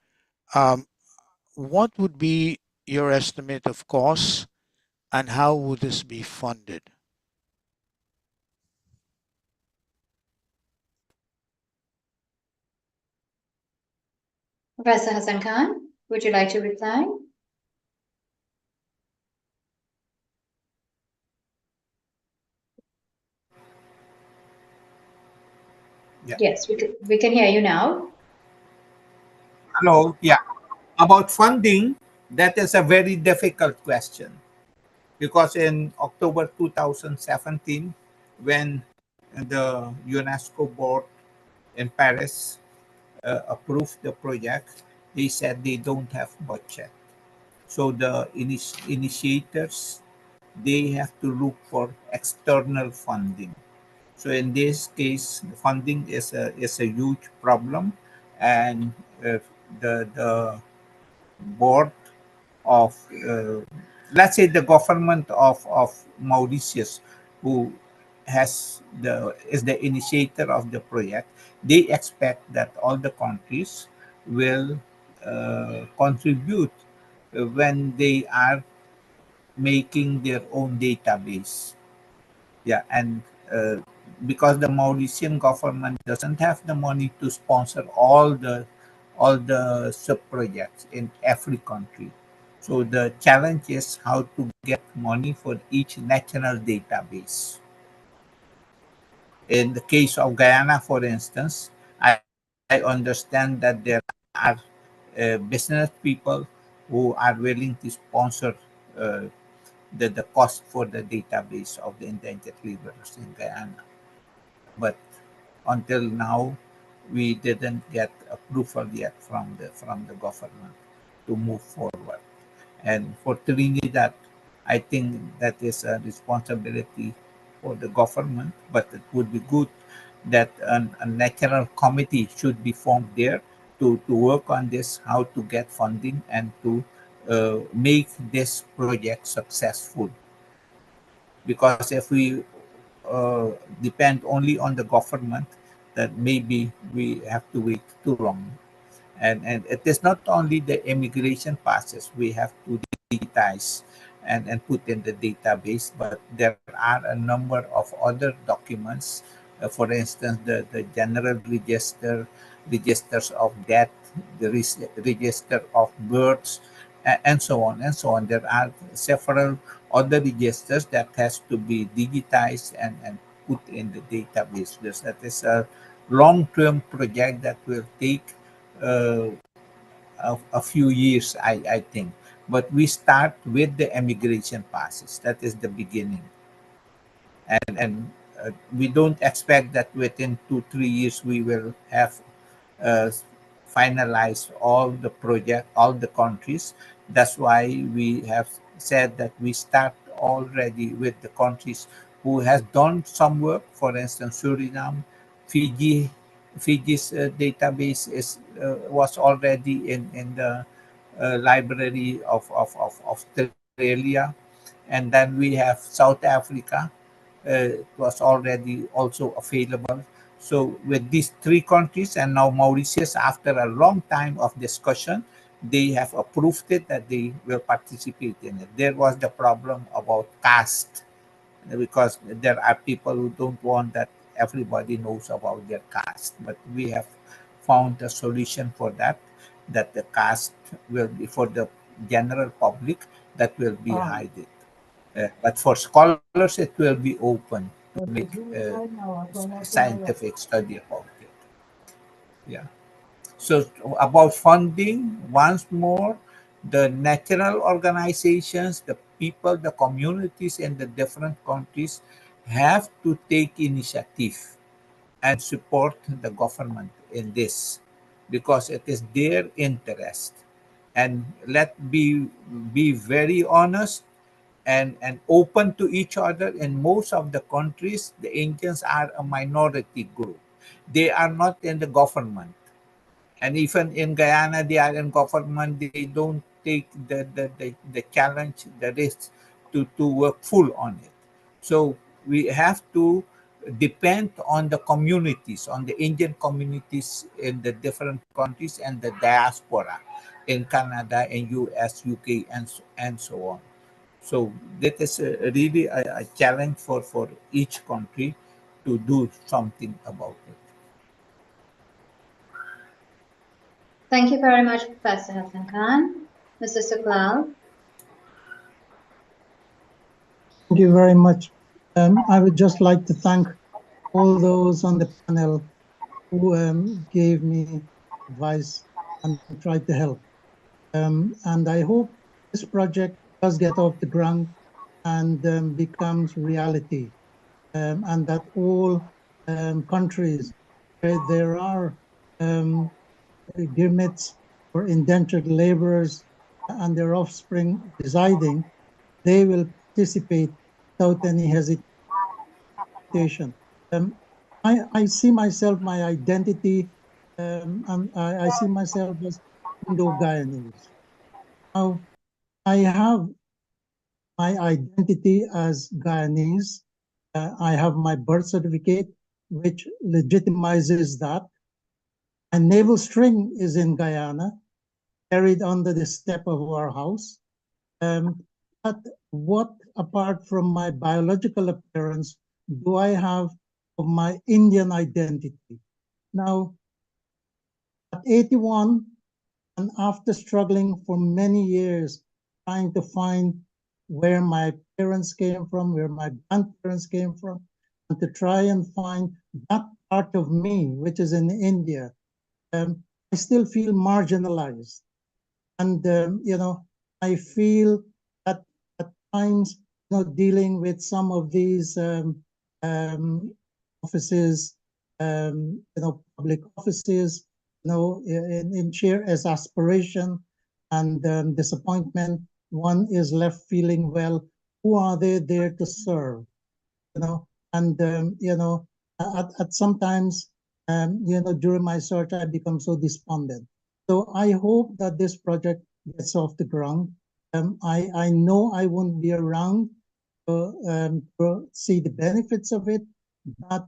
What would be your estimate of costs, and how would this be funded?
Professor Hassan Khan, would you like to reply?
Yeah.
Yes, we can hear you now.
Hello. Yeah. About funding, that is a very difficult question because in October 2017, when the UNESCO board in Paris approved the project, they said they don't have budget. So the initiators, they have to look for external funding. So in this case, funding is a huge problem, and the board of let's say the government of Mauritius, who is the initiator of the project, they expect that all the countries will contribute when they are making their own database. Yeah, and because the Mauritian government doesn't have the money to sponsor all the sub projects in every country. So the challenge is how to get money for each national database. In the case of Guyana, for instance, I understand that there are business people who are willing to sponsor the cost for the database of the endangered laborers in Guyana. But until now, we didn't get approval yet from the government to move forward. And for Trinidad, I think that is a responsibility for the government, but it would be good that a national committee should be formed there to work on this, how to get funding and to make this project successful. Because if we depend only on the government, that maybe we have to wait too long. And it is not only the immigration passes we have to digitize and put in the database, but there are a number of other documents. For instance, the general register, registers of death, the register of births, and so on and so on. There are several other registers that has to be digitized and put in the database. That is a long-term project that will take a few years, I think. But we start with the immigration passes. That is the beginning. And we don't expect that within 2-3 years we will have uh, finalized all the project, all the countries. That's why we have said that we start already with the countries who has done some work. For instance, Suriname, Fiji. Fiji's database was already in the library of Australia, and then we have South Africa. It was already also available. So with these three countries and now Mauritius, after a long time of discussion, they have approved it that they will participate in it. There was the problem about caste, because there are people who don't want that everybody knows about their caste. But we have found a solution for that, that the caste will be for the general public, that will be hidden. But for scholars, it will be open to make scientific study about it. Yeah. So about funding, once more, the natural organizations, the people, the communities in the different countries have to take initiative and support the government in this, because it is their interest. And be very honest and open to each other. In most of the countries, the Indians are a minority group. They are not in the government. And even in Guyana, they are in government. They don't take the challenge, the risk to work full on it. So we have to depend on the communities, on the Indian communities in the different countries and the diaspora in Canada, in US, UK, and so on. So that is really a challenge for each country to do something about it.
Thank you very much, Professor Hassan Khan. Mr. Suklal.
Thank you very much. I would just like to thank all those on the panel who gave me advice and tried to help. And I hope this project does get off the ground and becomes reality, and that all countries where there are agreements for indentured laborers and their offspring residing, they will participate without any hesitation. I see myself, my identity, and I see myself as Indo-Guyanese. Now, I have my identity as Guyanese. I have my birth certificate, which legitimizes that. My navel string is in Guyana, carried under the step of our house. But what, apart from my biological appearance, do I have of my Indian identity? Now, at 81, and after struggling for many years, trying to find where my parents came from, where my grandparents came from, and to try and find that part of me, which is in India, I still feel marginalized. And, I feel that at times, dealing with some of these offices, public offices, in sheer exasperation and disappointment, one is left feeling, well, who are they there to serve? And at sometimes, during my search, I become so despondent. So I hope that this project gets off the ground. I know I won't be around to see the benefits of it, but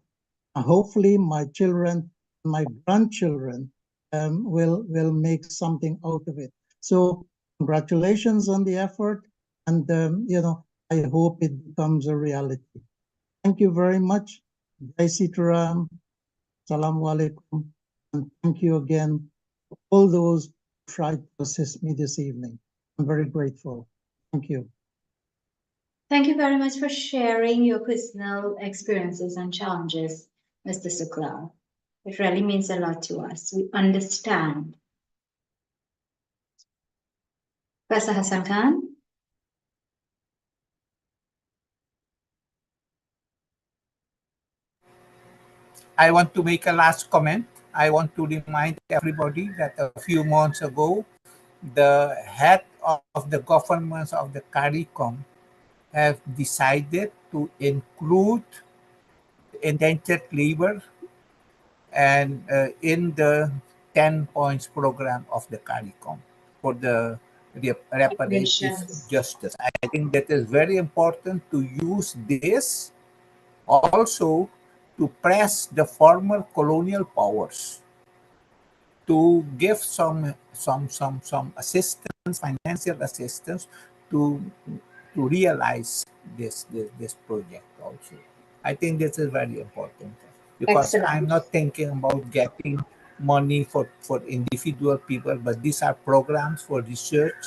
hopefully my children, my grandchildren will make something out of it. So congratulations on the effort, and I hope it becomes a reality. Thank you very much. Jai Sitaram. Assalamu alaikum. And thank you again to all those who tried to assist me this evening. I'm very grateful. Thank you.
Thank you very much for sharing your personal experiences and challenges, Mr. Suklal. It really means a lot to us. We understand. Professor Hassan Khan.
I want to make a last comment. I want to remind everybody that a few months ago, the head of the governments of the CARICOM have decided to include indentured labor and in the 10 points program of the CARICOM for the reparative justice. I think that is very important to use this also to press the former colonial powers to give some assistance, financial assistance to realize this project also. I think this is very important because
Excellent.
I'm not thinking about getting money for individual people, but these are programs for research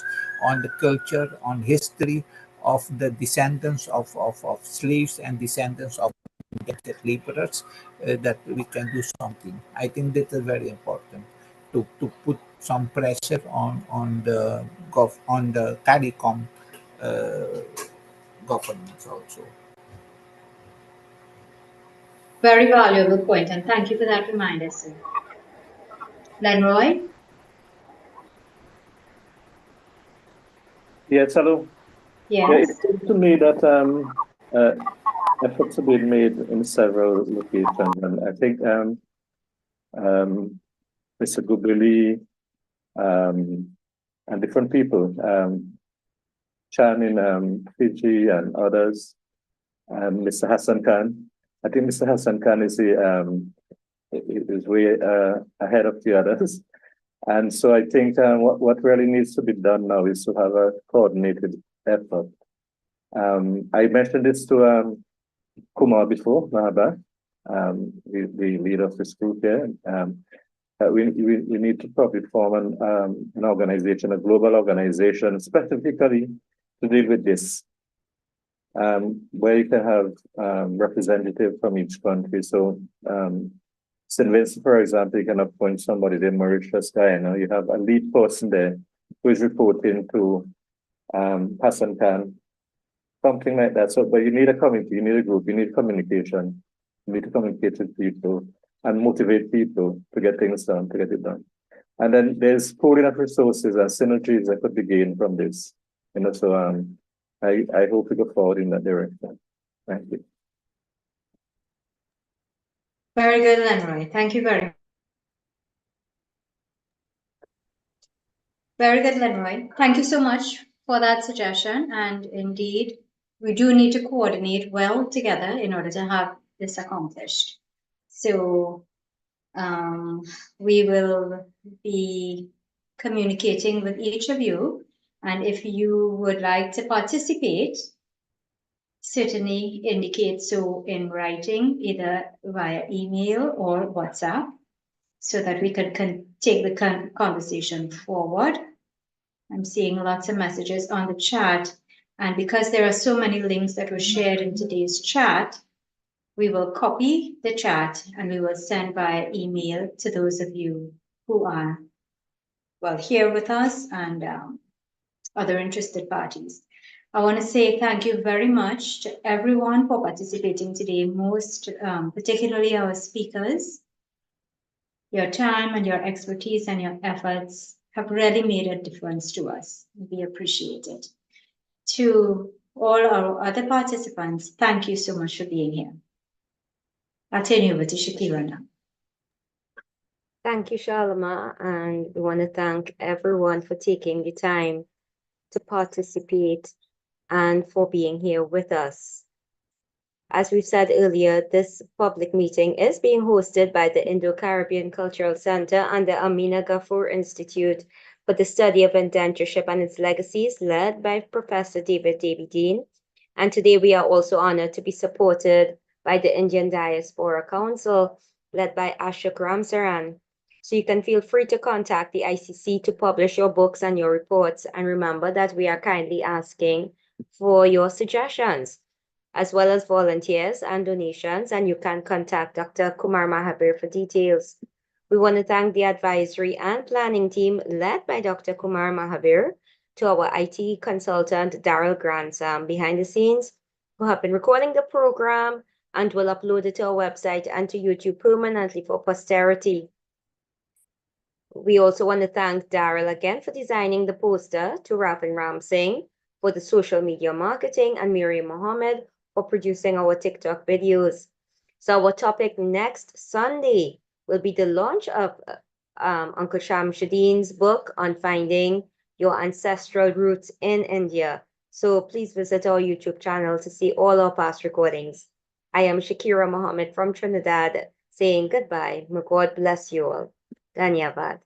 on the culture, on history of the descendants of slaves and descendants of indentured laborers, that we can do something. I think that is very important. to put some pressure on the CARICOM governments also.
Very valuable point, and thank you for that reminder, sir. Lenroy?
Yes, hello.
Yes.
Yeah, it seems to me that efforts have been made in several locations, and I think Mr. Gubili and different people, Chan in Fiji and others, Mr. Hassan Khan. I think Mr. Hassan Khan is way ahead of the others. And so I think what really needs to be done now is to have a coordinated effort. I mentioned this to Kumar before, Mahaba, the leader of this group here. We need to probably form an organization, a global organization, specifically to deal with this, where you can have representatives from each country. So St. Vincent, for example, you can appoint somebody there, Mauritius, Guyana. You have a lead person there who is reporting to Hassan Khan, something like that. So, but you need a committee, you need a group, you need communication, you need to communicate with people and motivate people to get things done, to get it done. And then there's pooling of resources and synergies that could be gained from this. So I hope we go forward in that direction. Thank you.
Very good, Lenroy. Thank you very much. Very good, Lenroy. Thank you so much for that suggestion. And indeed, we do need to coordinate well together in order to have this accomplished. So we will be communicating with each of you. And if you would like to participate, certainly indicate so in writing, either via email or WhatsApp, so that we can take the conversation forward. I'm seeing lots of messages on the chat, and because there are so many links that were shared in today's chat, we will copy the chat and we will send via email to those of you who are, well, here with us and other interested parties. I want to say thank you very much to everyone for participating today, most particularly our speakers. Your time and your expertise and your efforts have really made a difference to us. We appreciate it. To all our other participants, thank you so much for being here. I'll turn you over to Shakira now.
Thank you, Shalama, and we want to thank everyone for taking the time to participate and for being here with us. As we said earlier, this public meeting is being hosted by the Indo-Caribbean Cultural Center and the Amina Ghafoor Institute for the Study of Indentureship and its Legacies, led by Professor David Dean. And today we are also honored to be supported by the Indian Diaspora Council, led by Ashok Ramsaran. So you can feel free to contact the ICC to publish your books and your reports. And remember that we are kindly asking for your suggestions, as well as volunteers and donations, and you can contact Dr. Kumar Mahabir for details. We want to thank the advisory and planning team led by Dr. Kumar Mahabir, to our IT consultant, Daryl Grantham, behind the scenes, who have been recording the program and will upload it to our website and to YouTube permanently for posterity. We also want to thank Daryl again for designing the poster, to Rafin Ram Singh for the social media marketing, and Miriam Mohammed for producing our TikTok videos. So our topic next Sunday will be the launch of Uncle Shamsuddin's book on finding your ancestral roots in India. So please visit our YouTube channel to see all our past recordings. I am Shakira Mohammed from Trinidad saying goodbye. May God bless you all. Dhanyavad.